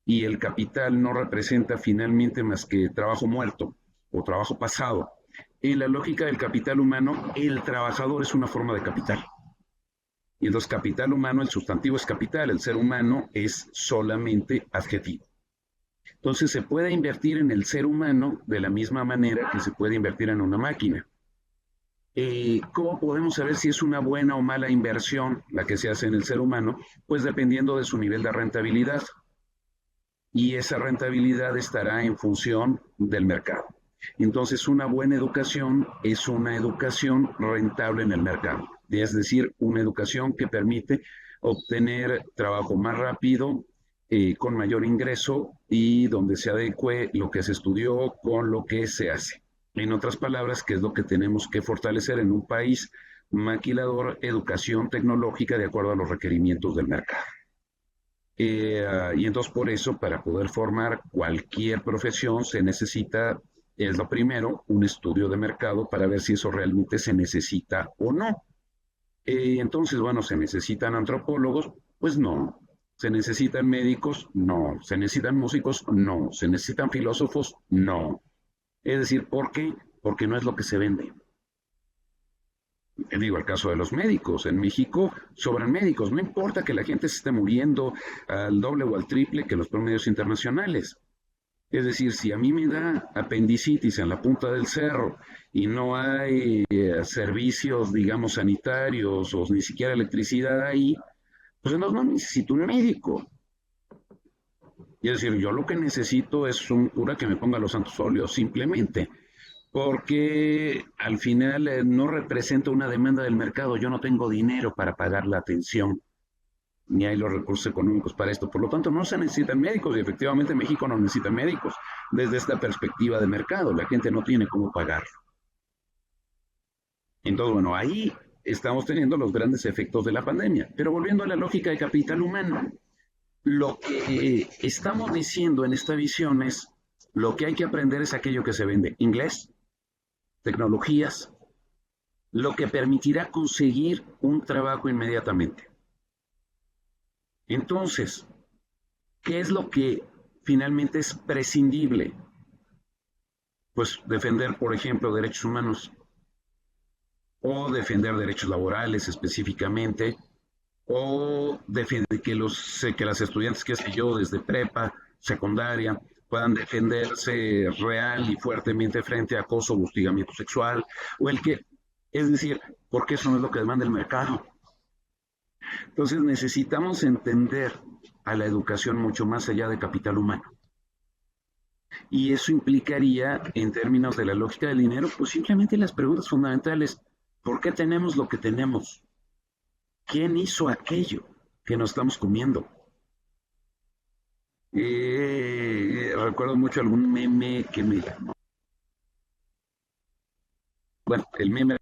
y el capital no representa finalmente más que trabajo muerto o trabajo pasado, en la lógica del capital humano, el trabajador es una forma de capital. Y entonces capital humano, el sustantivo es capital, el ser humano es solamente adjetivo. Entonces se puede invertir en el ser humano de la misma manera que se puede invertir en una máquina. ¿Cómo podemos saber si es una buena o mala inversión la que se hace en el ser humano? Pues dependiendo de su nivel de rentabilidad. Y esa rentabilidad estará en función del mercado. Entonces, una buena educación es una educación rentable en el mercado. Es decir, una educación que permite obtener trabajo más rápido, con mayor ingreso y donde se adecue lo que se estudió con lo que se hace. En otras palabras, ¿qué es lo que tenemos que fortalecer en un país maquilador? Educación tecnológica de acuerdo a los requerimientos del mercado. Y entonces por eso, para poder formar cualquier profesión se necesita, es lo primero, un estudio de mercado para ver si eso realmente se necesita o no. Entonces, bueno, ¿se necesitan antropólogos? Pues no. ¿Se necesitan médicos? No. ¿Se necesitan músicos? No. ¿Se necesitan filósofos? No. Es decir, ¿por qué? Porque no es lo que se vende. Digo, el caso de los médicos. En México sobran médicos. No importa que la gente se esté muriendo al doble o al triple que los promedios internacionales. Es decir, si a mí me da apendicitis en la punta del cerro y no hay servicios, digamos, sanitarios o ni siquiera electricidad ahí, pues entonces no necesito un médico. Y es decir, yo lo que necesito es un cura que me ponga los santos óleos, simplemente, porque al final no representa una demanda del mercado. Yo no tengo dinero para pagar la atención, ni hay los recursos económicos para esto. Por lo tanto, no se necesitan médicos, y efectivamente México no necesita médicos desde esta perspectiva de mercado. La gente no tiene cómo pagarlo. Entonces, bueno, ahí estamos teniendo los grandes efectos de la pandemia. Pero volviendo a la lógica de capital humano, lo que estamos diciendo en esta visión es, lo que hay que aprender es aquello que se vende: inglés, tecnologías, lo que permitirá conseguir un trabajo inmediatamente. Entonces, ¿qué es lo que finalmente es prescindible? Pues defender, por ejemplo, derechos humanos, o defender derechos laborales específicamente, o defender que las estudiantes, qué sé yo, desde prepa, secundaria, puedan defenderse real y fuertemente frente a acoso o hostigamiento sexual, o es decir, porque eso no es lo que demanda el mercado. Entonces necesitamos entender a la educación mucho más allá de capital humano. Y eso implicaría, en términos de la lógica del dinero, pues simplemente las preguntas fundamentales: ¿por qué tenemos lo que tenemos? ¿Quién hizo aquello que nos estamos comiendo? Recuerdo mucho algún meme que me... Bueno, el meme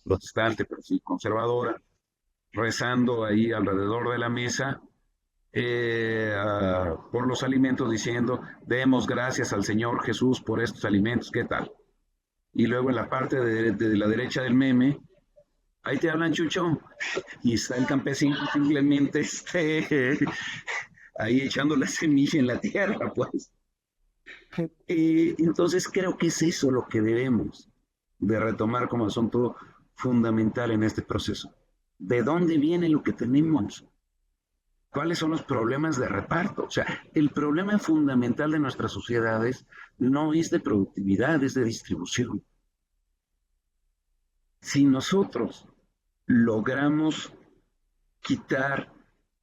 protestante, pero sí conservadora, rezando ahí alrededor de la mesa por los alimentos, diciendo: demos gracias al Señor Jesús por estos alimentos, ¿qué tal? Y luego en la parte de la derecha del meme, ahí te hablan, Chucho, y está el campesino simplemente ahí echando la semilla en la tierra, pues. Entonces creo que es eso lo que debemos de retomar como asunto fundamental en este proceso. ¿De dónde viene lo que tenemos? ¿Cuáles son los problemas de reparto? O sea, el problema fundamental de nuestras sociedades no es de productividad, es de distribución. Si nosotros logramos quitar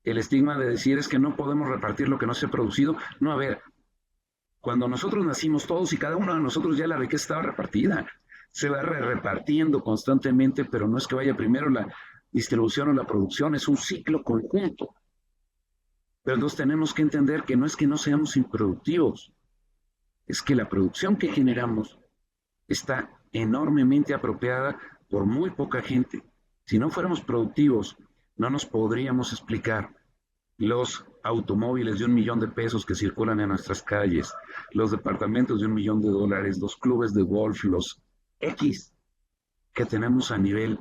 el estigma de decir es que no podemos repartir lo que no se ha producido, no, a ver, cuando nosotros nacimos todos y cada uno de nosotros, ya la riqueza estaba repartida, se va repartiendo constantemente, pero no es que vaya primero la distribución o la producción, es un ciclo conjunto. Pero entonces tenemos que entender que no es que no seamos improductivos, es que la producción que generamos está enormemente apropiada por muy poca gente. Si no fuéramos productivos, no nos podríamos explicar los automóviles de $1 millón que circulan en nuestras calles, los departamentos de $1 millón, los clubes de golf, los X que tenemos a nivel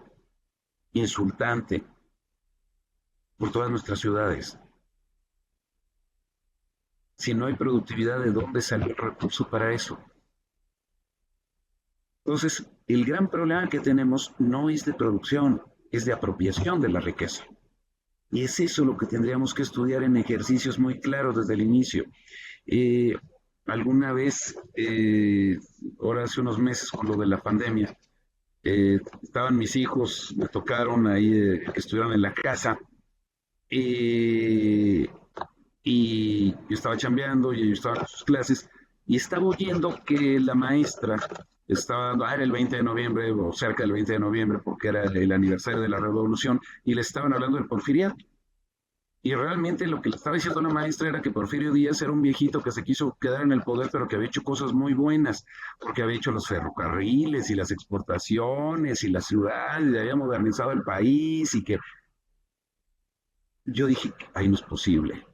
insultante por todas nuestras ciudades. Si no hay productividad, ¿de dónde sale el recurso para eso? Entonces, el gran problema que tenemos no es de producción, es de apropiación de la riqueza. Y es eso lo que tendríamos que estudiar en ejercicios muy claros desde el inicio. Alguna vez, ahora hace unos meses con lo de la pandemia, estaban mis hijos, me tocaron ahí que estuvieran en la casa, y yo estaba chambeando y ellos estaban en sus clases, y estaba oyendo que la maestra estaba dando, era el 20 de noviembre o cerca del 20 de noviembre porque era el aniversario de la Revolución, y le estaban hablando del Porfiriato. Y realmente lo que le estaba diciendo la maestra era que Porfirio Díaz era un viejito que se quiso quedar en el poder, pero que había hecho cosas muy buenas, porque había hecho los ferrocarriles y las exportaciones y las ciudades, y había modernizado el país, y que yo dije, ahí no es posible.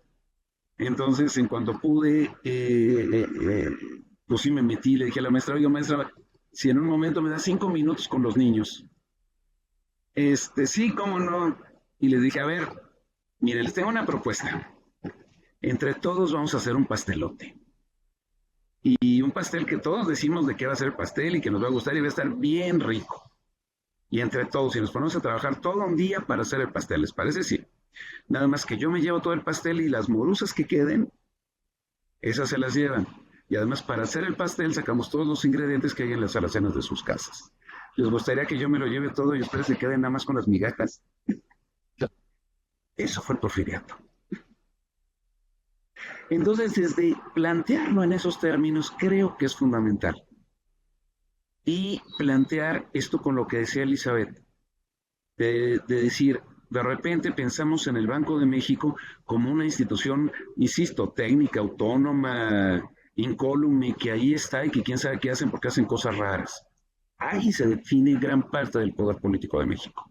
Entonces, en cuanto pude, pues sí me metí, le dije a la maestra: oiga, maestra, si en un momento me da 5 minutos con los niños. Sí, cómo no. Y le dije: a ver, mire, les tengo una propuesta. Entre todos vamos a hacer un pastelote. Y un pastel que todos decimos de qué va a ser el pastel y que nos va a gustar y va a estar bien rico. Y entre todos, si nos ponemos a trabajar todo un día para hacer el pastel, ¿les parece? Sí. Nada más que yo me llevo todo el pastel y las morusas que queden, esas se las llevan. Y además para hacer el pastel sacamos todos los ingredientes que hay en las alacenas de sus casas. ¿Les gustaría que yo me lo lleve todo y ustedes se queden nada más con las migajas? Eso fue el porfiriato. Entonces, desde plantearlo en esos términos, creo que es fundamental. Y plantear esto con lo que decía Elizabeth, de decir, de repente pensamos en el Banco de México como una institución, insisto, técnica, autónoma, incólume, que ahí está y que quién sabe qué hacen porque hacen cosas raras. Ahí se define gran parte del poder político de México.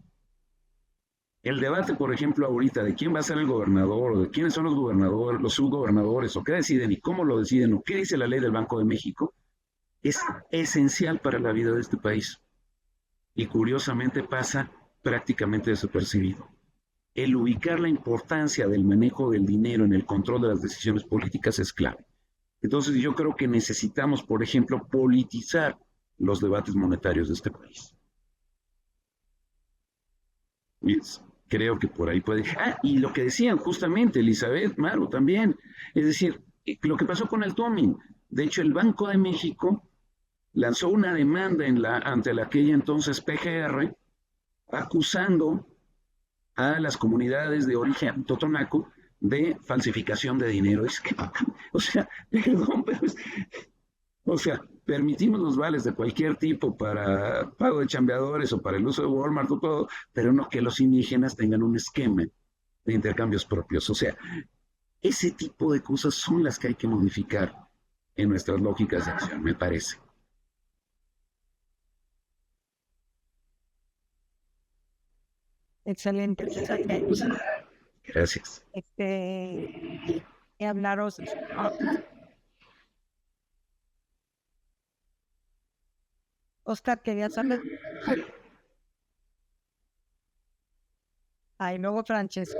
El debate, por ejemplo, ahorita de quién va a ser el gobernador, o de quiénes son los gobernadores, los subgobernadores, o qué deciden y cómo lo deciden, o qué dice la ley del Banco de México, es esencial para la vida de este país. Y curiosamente pasa prácticamente desapercibido. El ubicar la importancia del manejo del dinero en el control de las decisiones políticas es clave. Entonces yo creo que necesitamos, por ejemplo, politizar los debates monetarios de este país. Creo que por ahí puede... y lo que decían justamente Elizabeth, Maru también, es decir, lo que pasó con el Tomin. De hecho, el Banco de México lanzó una demanda ante aquella entonces PGR, acusando a las comunidades de origen totonaco de falsificación de dinero. Es que, o sea, perdón, pero o sea, permitimos los vales de cualquier tipo para pago de chambeadores o para el uso de Walmart o todo, pero no que los indígenas tengan un esquema de intercambios propios. O sea, ese tipo de cosas son las que hay que modificar en nuestras lógicas de acción, me parece. Excelente. Gracias. Y hablaros. Oscar, quería saber. Ay, luego Francesco.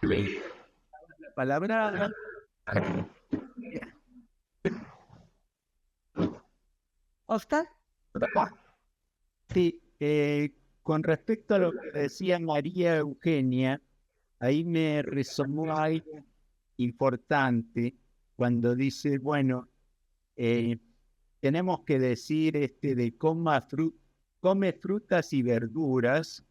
La palabra. Oscar. Sí, con respecto a lo que decía María Eugenia, ahí me resonó algo importante cuando dice, bueno, tenemos que decir de come frutas y verduras,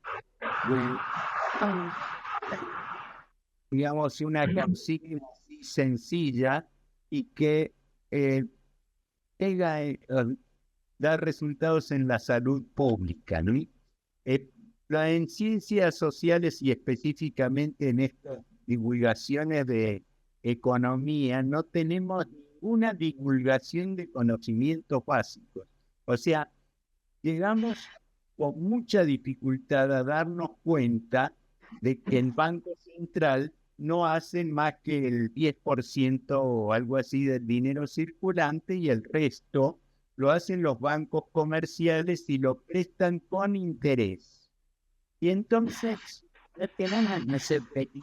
digamos, una consigna sencilla y que da resultados en la salud pública, ¿no? En ciencias sociales y específicamente en estas divulgaciones de economía no tenemos ninguna divulgación de conocimientos básicos. O sea, llegamos con mucha dificultad a darnos cuenta de que el Banco Central no hace más que el 10% o algo así del dinero circulante y el resto lo hacen los bancos comerciales y lo prestan con interés. Y entonces tenemos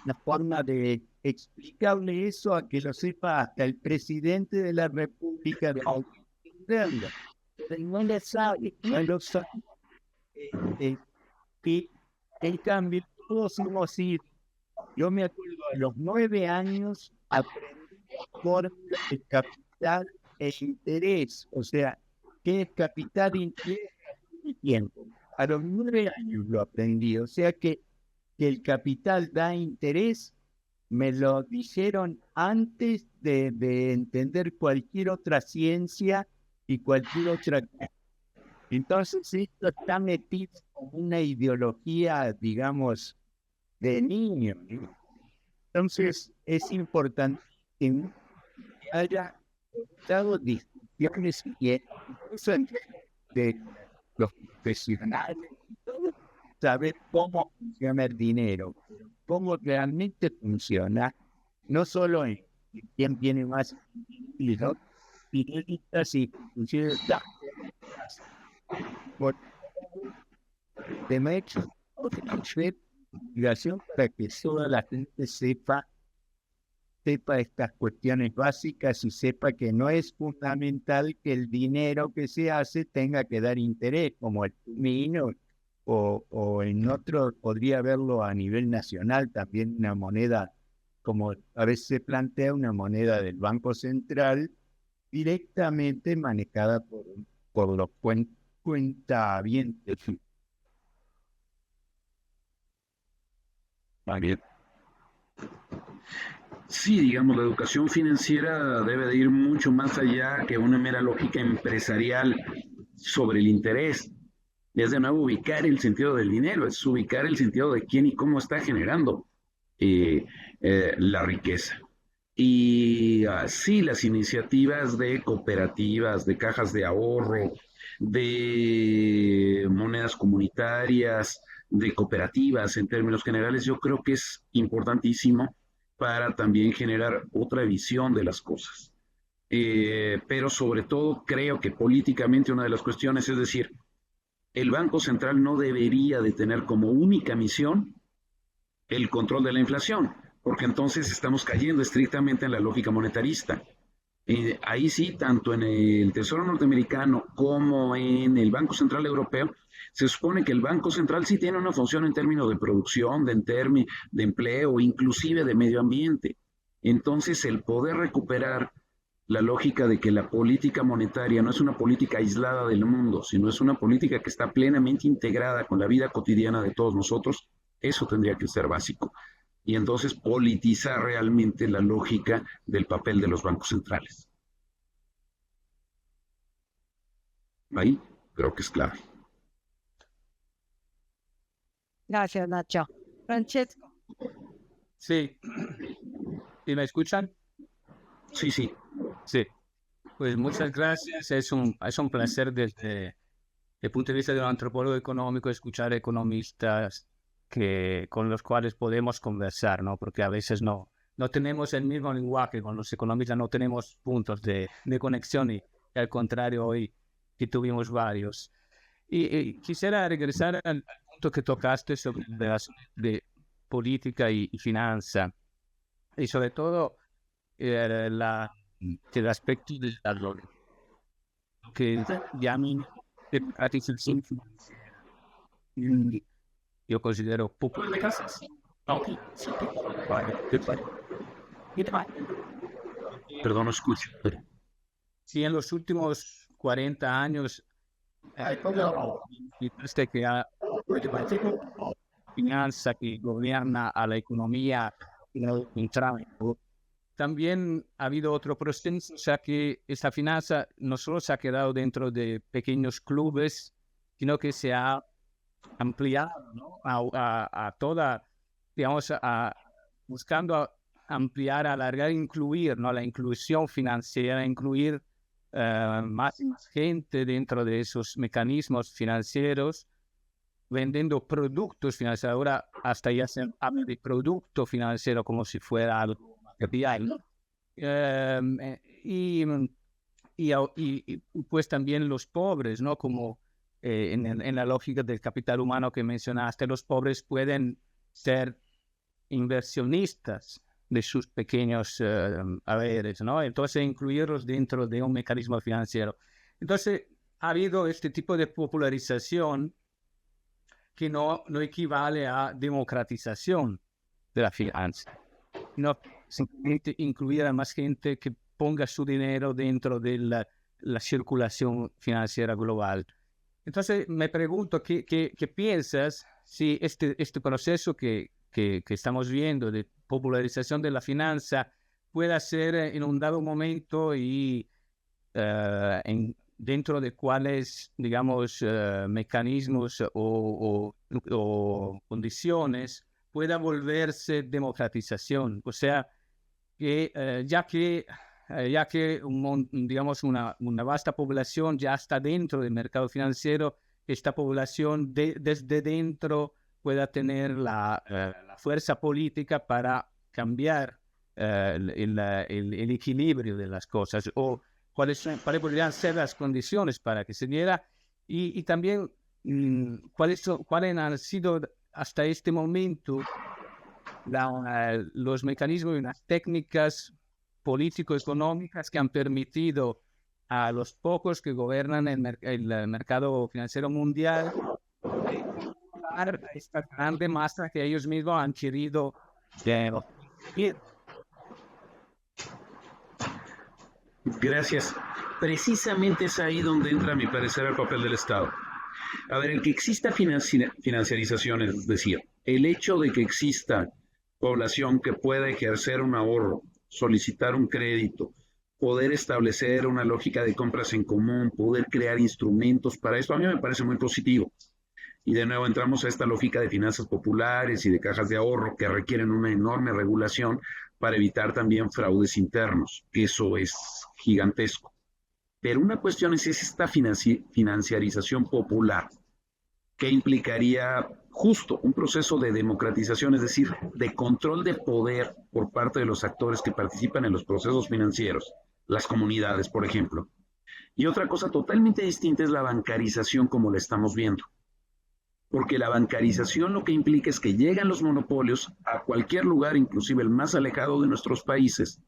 una forma de explicarle eso a que lo sepa hasta el presidente de la República de Irlanda. No le sabe, no lo sabe. Y en cambio, todos hemos ido. Yo me acuerdo, a los 9 años aprendí por el capital e interés. O sea, ¿qué es capital e interés? Y tiempo. A los 9 años lo aprendí. O sea que el capital da interés, me lo dijeron antes de entender cualquier otra ciencia y cualquier otra. Entonces esto está metido como una ideología, digamos, de niño, ¿no? Entonces es importante que haya dado discusiones y de los profesionales, saber cómo funciona el dinero, cómo realmente funciona, no solo en quién tiene más dinero, y así funciona de hecho, obligación para que toda la gente sepa estas cuestiones básicas y sepa que no es fundamental que el dinero que se hace tenga que dar interés, como el vino o en otro podría verlo a nivel nacional, también una moneda, como a veces se plantea una moneda del Banco Central directamente manejada por los cuentahabientes. Bien. Sí, digamos, la educación financiera debe de ir mucho más allá que una mera lógica empresarial sobre el interés. Es de nuevo ubicar el sentido del dinero, es ubicar el sentido de quién y cómo está generando eh, la riqueza. Y sí, las iniciativas de cooperativas, de cajas de ahorro, de monedas comunitarias, de cooperativas en términos generales, yo creo que es importantísimo para también generar otra visión de las cosas. Pero sobre todo creo que políticamente una de las cuestiones es decir, el Banco Central no debería de tener como única misión el control de la inflación, porque entonces estamos cayendo estrictamente en la lógica monetarista. Ahí sí, tanto en el Tesoro norteamericano como en el Banco Central Europeo, se supone que el Banco Central sí tiene una función en términos de producción, de empleo, inclusive de medio ambiente. Entonces, el poder recuperar la lógica de que la política monetaria no es una política aislada del mundo, sino es una política que está plenamente integrada con la vida cotidiana de todos nosotros, eso tendría que ser básico. Y entonces politizar realmente la lógica del papel de los bancos centrales. Ahí creo que es clave. Gracias, Nacho. Francesco. Sí. ¿Y me escuchan? Sí, sí. Sí. Pues muchas gracias. Es un placer desde el punto de vista de un antropólogo económico escuchar economistas con los cuales podemos conversar, ¿no? Porque a veces no tenemos el mismo lenguaje con los economistas, no tenemos puntos de conexión y al contrario hoy que tuvimos varios. Y quisiera regresar al punto que tocaste sobre la relación de política y finanza y sobre todo el aspecto del valor que llaman artificial financiera. Yo considero poco. Perdón, no escucho. Si en los últimos 40 años que finanza que gobierna a la economía también ha habido otro proceso, o sea que esta finanza no solo se ha quedado dentro de pequeños clubes, sino que se ha ampliado, ¿no? a toda, digamos, buscando ampliar, alargar, incluir, ¿no? La inclusión financiera, incluir más y más gente dentro de esos mecanismos financieros, vendiendo productos financieros. Ahora hasta ya se habla de producto financiero como si fuera algo material, ¿no? Y pues también los pobres, ¿no? Como en la lógica del capital humano que mencionaste, los pobres pueden ser inversionistas de sus pequeños haberes, ¿no? Entonces incluirlos dentro de un mecanismo financiero. Entonces ha habido este tipo de popularización que no equivale a democratización de la finanza, no simplemente incluir a más gente que ponga su dinero dentro de la circulación financiera global. Entonces me pregunto, ¿qué piensas si este proceso que estamos viendo de popularización de la finanza pueda ser en un dado momento y dentro de cuáles, digamos, mecanismos o condiciones pueda volverse democratización? O sea, que ya que digamos una vasta población ya está dentro del mercado financiero, esta población desde dentro pueda tener la fuerza política para cambiar el equilibrio de las cosas, o cuáles podrían ser las condiciones para que se diera, y también cuáles han sido hasta este momento los mecanismos y las técnicas político-económicas que han permitido a los pocos que gobiernan el mercado financiero mundial a esta grande masa que ellos mismos han querido. Gracias. Precisamente es ahí donde entra, a mi parecer, el papel del Estado. A ver, el que exista financiarización, es decir, el hecho de que exista población que pueda ejercer un ahorro, solicitar un crédito, poder establecer una lógica de compras en común, poder crear instrumentos para esto, a mí me parece muy positivo. Y de nuevo entramos a esta lógica de finanzas populares y de cajas de ahorro que requieren una enorme regulación para evitar también fraudes internos. Eso es gigantesco. Pero una cuestión es esta financiarización popular, que implicaría justo un proceso de democratización, es decir, de control de poder por parte de los actores que participan en los procesos financieros, las comunidades, por ejemplo. Y otra cosa totalmente distinta es la bancarización como la estamos viendo. Porque la bancarización lo que implica es que llegan los monopolios a cualquier lugar, inclusive el más alejado de nuestros países,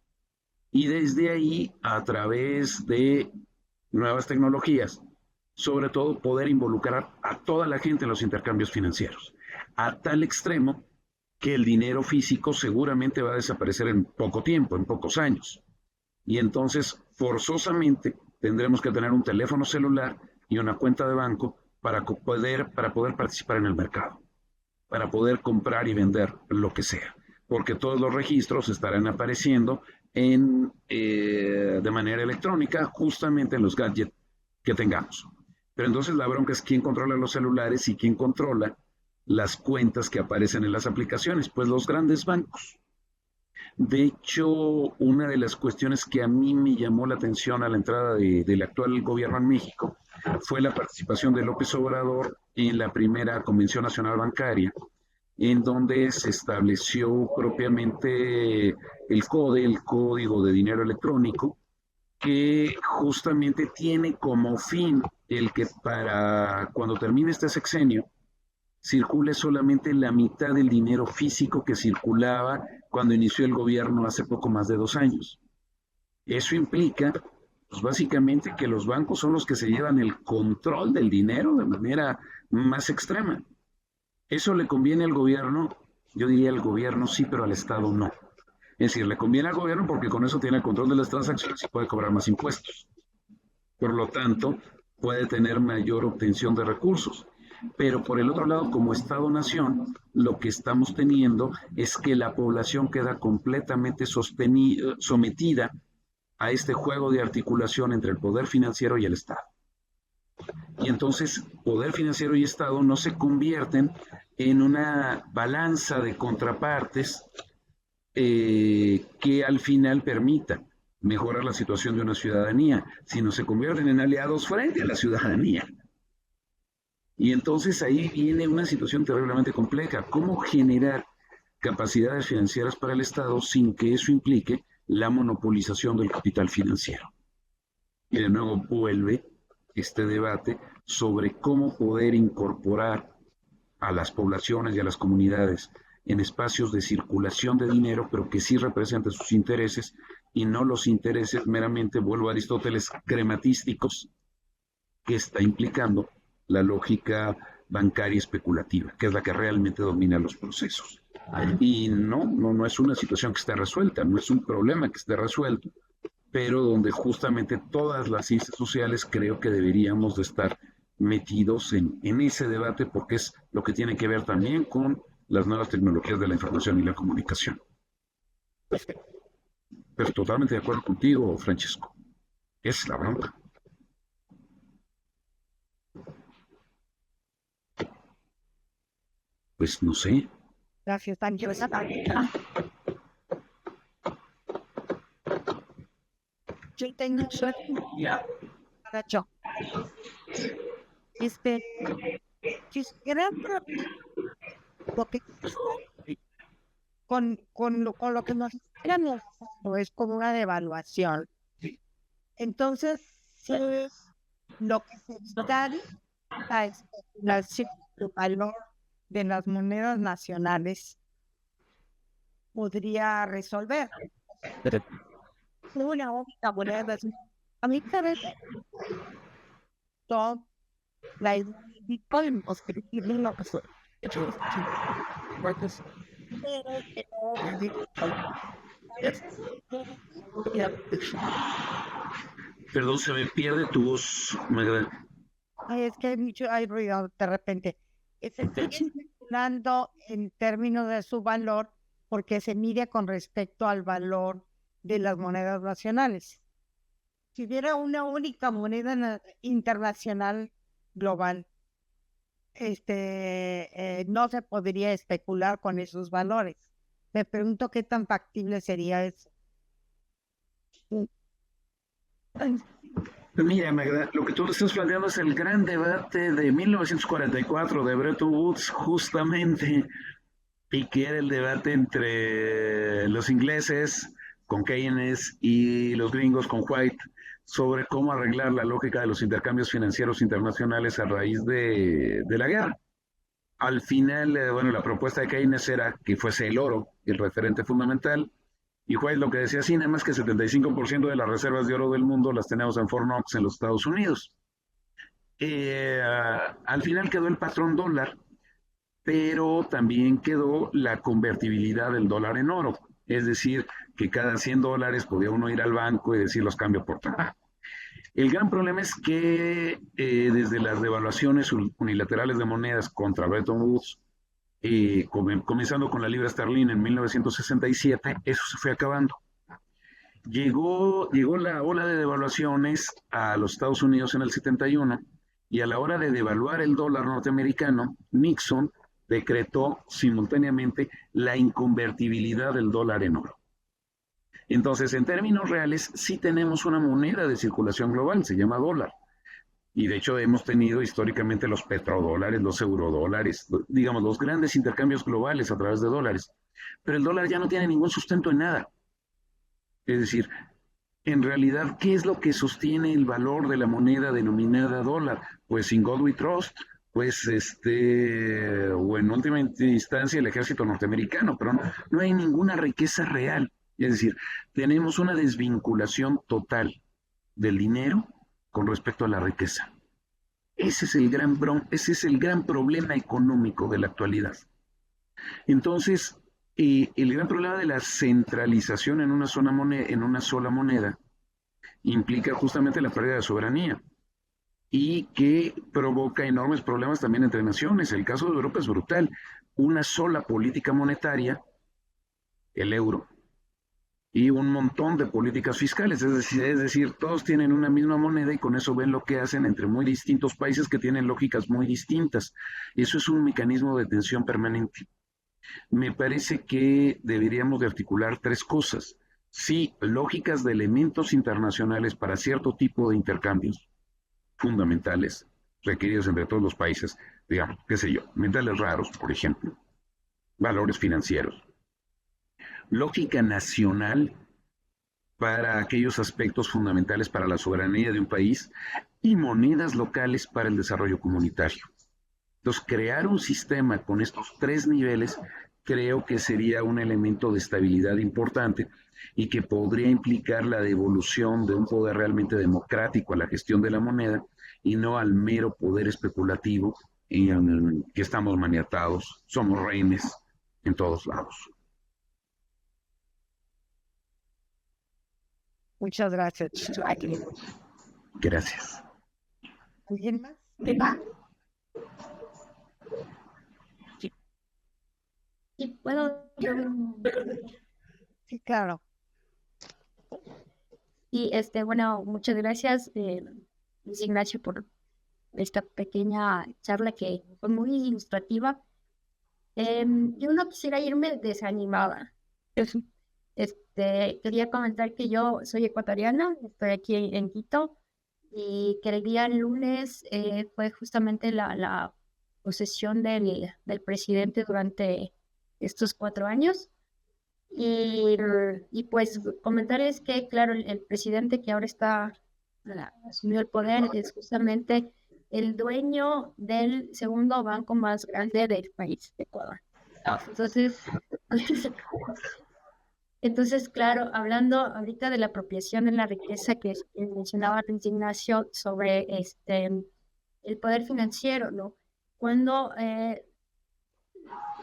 y desde ahí, a través de nuevas tecnologías, sobre todo poder involucrar a toda la gente en los intercambios financieros, a tal extremo que el dinero físico seguramente va a desaparecer en poco tiempo, en pocos años. Y entonces, forzosamente, tendremos que tener un teléfono celular y una cuenta de banco para poder participar en el mercado, para poder comprar y vender lo que sea, porque todos los registros estarán apareciendo de manera electrónica, justamente en los gadgets que tengamos. Pero entonces la bronca es quién controla los celulares y quién controla las cuentas que aparecen en las aplicaciones, pues los grandes bancos. De hecho, una de las cuestiones que a mí me llamó la atención a la entrada del actual gobierno en México fue la participación de López Obrador en la primera Convención Nacional Bancaria, en donde se estableció propiamente el Código de Dinero Electrónico, que justamente tiene como fin el que para cuando termine este sexenio circule solamente la mitad del dinero físico que circulaba cuando inició el gobierno hace poco más de 2 años. Eso implica, pues básicamente, que los bancos son los que se llevan el control del dinero de manera más extrema. ¿Eso le conviene al gobierno? Yo diría al gobierno sí, pero al Estado no. Es decir, le conviene al gobierno porque con eso tiene el control de las transacciones y puede cobrar más impuestos. Por lo tanto, puede tener mayor obtención de recursos. Pero por el otro lado, como Estado-nación, lo que estamos teniendo es que la población queda completamente sometida a este juego de articulación entre el poder financiero y el Estado. Y entonces, poder financiero y Estado no se convierten en una balanza de contrapartes que al final permita mejorar la situación de una ciudadanía, sino se convierten en aliados frente a la ciudadanía. Y entonces ahí viene una situación terriblemente compleja. ¿Cómo generar capacidades financieras para el Estado sin que eso implique la monopolización del capital financiero? Y de nuevo vuelve este debate sobre cómo poder incorporar a las poblaciones y a las comunidades en espacios de circulación de dinero, pero que sí representen sus intereses y no los intereses meramente, vuelvo a Aristóteles, crematísticos, que está implicando la lógica bancaria especulativa, que es la que realmente domina los procesos. Y no es una situación que esté resuelta, no es un problema que esté resuelto, pero donde justamente todas las ciencias sociales creo que deberíamos de estar metidos en ese debate, porque es lo que tiene que ver también con las nuevas tecnologías de la información y la comunicación. Pero totalmente de acuerdo contigo, Francesco. Es la bronca. Pues no sé. Gracias, Sancho. Yo tengo Nacho. Quisiera lo que con lo que nos estamos es como una devaluación. Entonces, sí, lo que se da la especulación del valor de las monedas nacionales podría resolver. Una única moneda. A mí parece todo la Bitcoin, Perdón, se me pierde tu voz, Magda. Ay, es que hay ruido de repente. Se sigue especulando en términos de su valor porque se mide con respecto al valor de las monedas nacionales. Si hubiera una única moneda internacional global, no se podría especular con esos valores. Me pregunto qué tan factible sería eso. Mira, Magda, lo que tú estás planteando es el gran debate de 1944 de Bretton Woods, justamente, y que era el debate entre los ingleses con Keynes y los gringos con White sobre cómo arreglar la lógica de los intercambios financieros internacionales a raíz de la guerra. Al final, bueno, la propuesta de Keynes era que fuese el oro el referente fundamental, y White lo que decía, sí, nada más que 75% de las reservas de oro del mundo las tenemos en Fort Knox, en los Estados Unidos. Al final quedó el patrón dólar, pero también quedó la convertibilidad del dólar en oro. Es decir, que cada 100 dólares podía uno ir al banco y decir los cambio por tanto. El gran problema es que desde las devaluaciones unilaterales de monedas contra Bretton Woods, comenzando con la libra esterlina en 1967, eso se fue acabando. Llegó la ola de devaluaciones a los Estados Unidos en el 71 y a la hora de devaluar el dólar norteamericano, Nixon decretó simultáneamente la inconvertibilidad del dólar en oro. Entonces, en términos reales, sí tenemos una moneda de circulación global, se llama dólar. Y de hecho hemos tenido históricamente los petrodólares, los eurodólares, digamos, los grandes intercambios globales a través de dólares. Pero el dólar ya no tiene ningún sustento en nada. Es decir, en realidad, ¿qué es lo que sostiene el valor de la moneda denominada dólar? Pues in God we trust, pues o en última instancia el ejército norteamericano, pero no hay ninguna riqueza real. Es decir, tenemos una desvinculación total del dinero con respecto a la riqueza. Ese es el gran problema económico de la actualidad. Entonces, el gran problema de la centralización en una sola moneda implica justamente la pérdida de soberanía y que provoca enormes problemas también entre naciones. El caso de Europa es brutal. Una sola política monetaria, el euro, y un montón de políticas fiscales, es decir, todos tienen una misma moneda y con eso ven lo que hacen entre muy distintos países que tienen lógicas muy distintas. Eso es un mecanismo de tensión permanente. Me parece que deberíamos de articular tres cosas. Sí, lógicas de elementos internacionales para cierto tipo de intercambios fundamentales requeridos entre todos los países, digamos, qué sé yo, metales raros, por ejemplo, valores financieros. Lógica nacional para aquellos aspectos fundamentales para la soberanía de un país y monedas locales para el desarrollo comunitario. Entonces, crear un sistema con estos tres niveles creo que sería un elemento de estabilidad importante y que podría implicar la devolución de un poder realmente democrático a la gestión de la moneda y no al mero poder especulativo en el que estamos maniatados, somos rehenes en todos lados. Muchas gracias. Gracias. ¿Alguien más? Sí, puedo. Sí, claro. Y bueno, muchas gracias, Luis Ignacio, por esta pequeña charla que fue muy ilustrativa. Yo no quisiera irme desanimada. Quería comentar que yo soy ecuatoriana, estoy aquí en Quito, y que el día lunes fue justamente la posesión del presidente durante estos 4 años. Y pues comentarles que, claro, el presidente que ahora asumió el poder es justamente el dueño del segundo banco más grande del país, de Ecuador. Entonces, claro, hablando ahorita de la apropiación de la riqueza que mencionaba Luis Ignacio sobre el poder financiero, ¿no? Cuando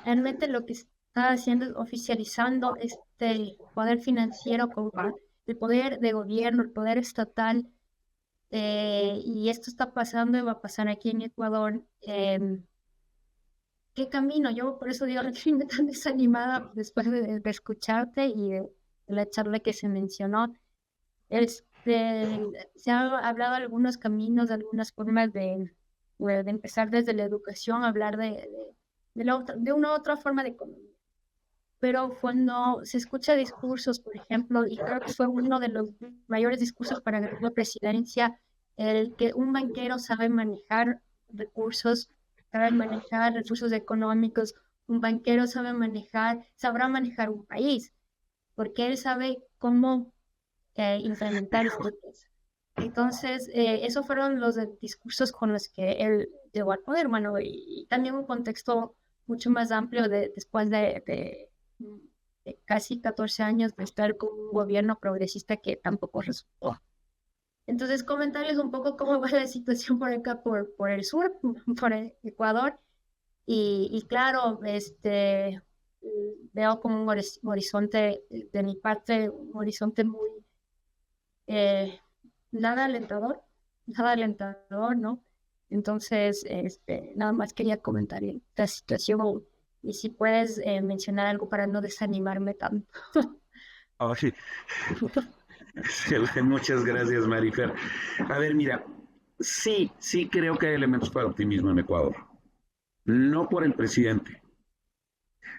realmente lo que está haciendo es oficializando este poder financiero como el poder de gobierno, el poder estatal, y esto está pasando y va a pasar aquí en Ecuador. ¿Qué camino? Yo por eso digo, estoy tan desanimada después de escucharte y de la charla que se mencionó. Se han hablado de algunos caminos, de algunas formas de empezar desde la educación, hablar de una otra forma de economía. Pero cuando se escucha discursos, por ejemplo, y creo que fue uno de los mayores discursos para la presidencia, el que un banquero sabe manejar recursos económicos, un banquero sabrá manejar un país, porque él sabe cómo implementar estrategias. Entonces, esos fueron los discursos con los que él llegó al poder, bueno, y también un contexto mucho más amplio después de casi 14 años de estar con un gobierno progresista que tampoco resultó. Entonces, comentarles un poco cómo va la situación por acá, por el sur, por el Ecuador, y claro, veo como un horizonte, de mi parte, un horizonte muy nada alentador, ¿no? Entonces, nada más quería comentar esta situación y si puedes mencionar algo para no desanimarme tanto. Oh, sí. Muchas gracias, Marifer. A ver, mira, sí creo que hay elementos para optimismo en Ecuador. No por el presidente,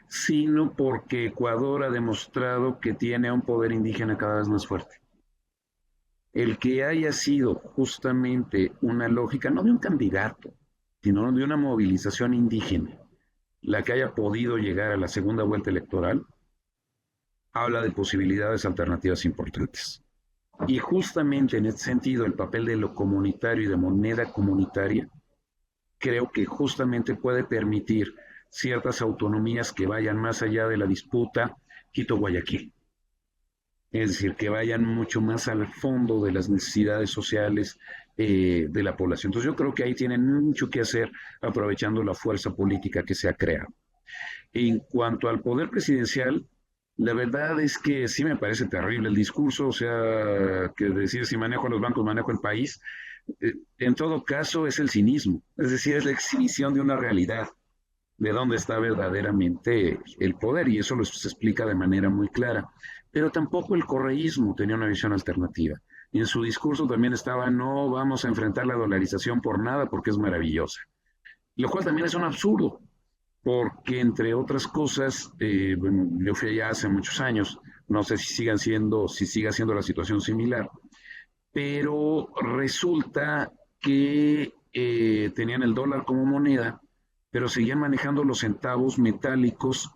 sino porque Ecuador ha demostrado que tiene un poder indígena cada vez más fuerte. El que haya sido justamente una lógica, no de un candidato, sino de una movilización indígena, la que haya podido llegar a la segunda vuelta electoral, habla de posibilidades alternativas importantes. Y justamente en ese sentido, el papel de lo comunitario y de moneda comunitaria, creo que justamente puede permitir ciertas autonomías que vayan más allá de la disputa Quito-Guayaquil. Es decir, que vayan mucho más al fondo de las necesidades sociales de la población. Entonces yo creo que ahí tienen mucho que hacer aprovechando la fuerza política que se ha creado. En cuanto al poder presidencial, la verdad es que sí me parece terrible el discurso, o sea, que decir si manejo a los bancos, manejo el país. En todo caso es el cinismo, es decir, es la exhibición de una realidad, de dónde está verdaderamente el poder, y eso lo se explica de manera muy clara. Pero tampoco el correísmo tenía una visión alternativa. Y en su discurso también estaba, no vamos a enfrentar la dolarización por nada porque es maravillosa. Lo cual también es un absurdo, porque entre otras cosas, bueno, yo fui allá hace muchos años, no sé si siga siendo la situación similar, pero resulta que tenían el dólar como moneda, pero seguían manejando los centavos metálicos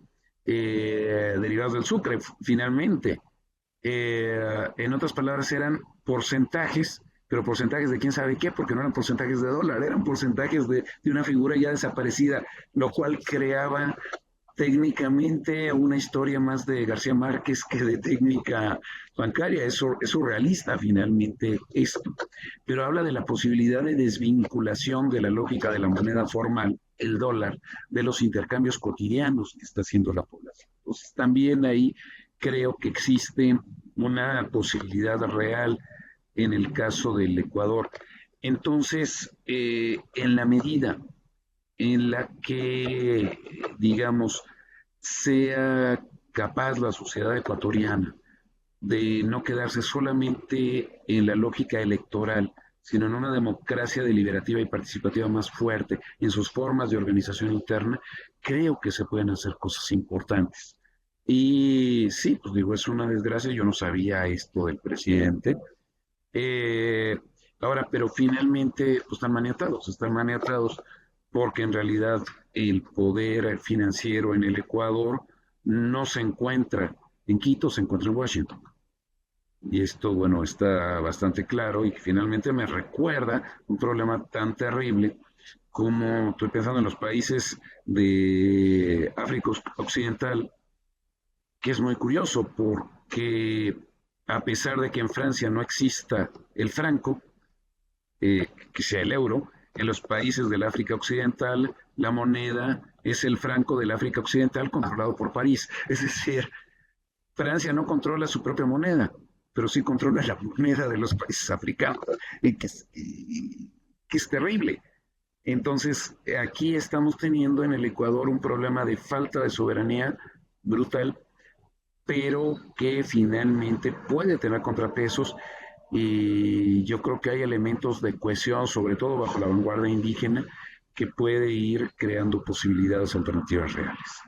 derivados del sucre, finalmente. En otras palabras, eran porcentajes, pero porcentajes de quién sabe qué, porque no eran porcentajes de dólar, eran porcentajes de una figura ya desaparecida, lo cual creaba técnicamente una historia más de García Márquez que de técnica bancaria. Es surrealista finalmente esto, pero habla de la posibilidad de desvinculación de la lógica de la moneda formal, el dólar, de los intercambios cotidianos que está haciendo la población. Entonces también ahí creo que existe una posibilidad real en el caso del Ecuador. Entonces, en la medida en la que, digamos, sea capaz la sociedad ecuatoriana de no quedarse solamente en la lógica electoral, sino en una democracia deliberativa y participativa más fuerte en sus formas de organización interna, creo que se pueden hacer cosas importantes. Y sí, pues digo, es una desgracia, yo no sabía esto del presidente. Ahora, pero finalmente pues, están maniatados porque en realidad el poder financiero en el Ecuador no se encuentra en Quito, se encuentra en Washington. Y esto, bueno, está bastante claro y finalmente me recuerda un problema tan terrible como estoy pensando en los países de África Occidental, que es muy curioso porque a pesar de que en Francia no exista el franco, que sea el euro, en los países del África Occidental la moneda Es el franco del África Occidental controlado por París. Es decir, Francia no controla su propia moneda, pero sí controla la moneda de los países africanos, y que es terrible. Entonces, aquí estamos teniendo en el Ecuador un problema de falta de soberanía brutal, pero que finalmente puede tener contrapesos, y yo creo que hay elementos de cohesión, sobre todo bajo la vanguardia indígena, que puede ir creando posibilidades alternativas reales.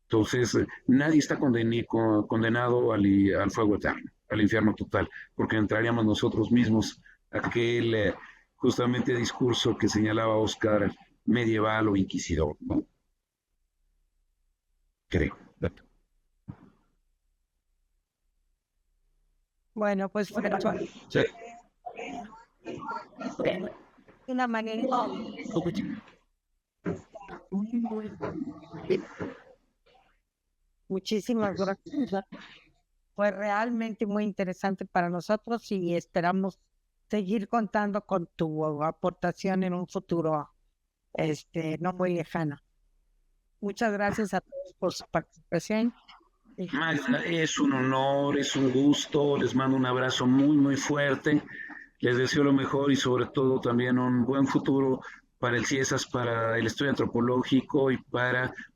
Entonces, nadie está condenado al fuego eterno, al infierno total, porque entraríamos nosotros mismos a aquel justamente discurso que señalaba Oscar, medieval o inquisidor, ¿no? Creo. Bueno, pues Sí. una manera muchísimas gracias. Fue realmente muy interesante para nosotros y esperamos seguir contando con tu aportación en un futuro no muy lejano. Muchas gracias a todos por su participación. Magda, es un honor, es un gusto, les mando un abrazo muy, muy fuerte, les deseo lo mejor y sobre todo también un buen futuro para el CIESAS, para el estudio antropológico y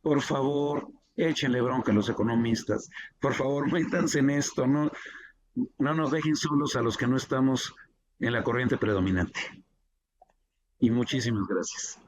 por favor, échenle bronca a los economistas, por favor, métanse en esto, no nos dejen solos a los que no estamos en la corriente predominante. Y muchísimas gracias.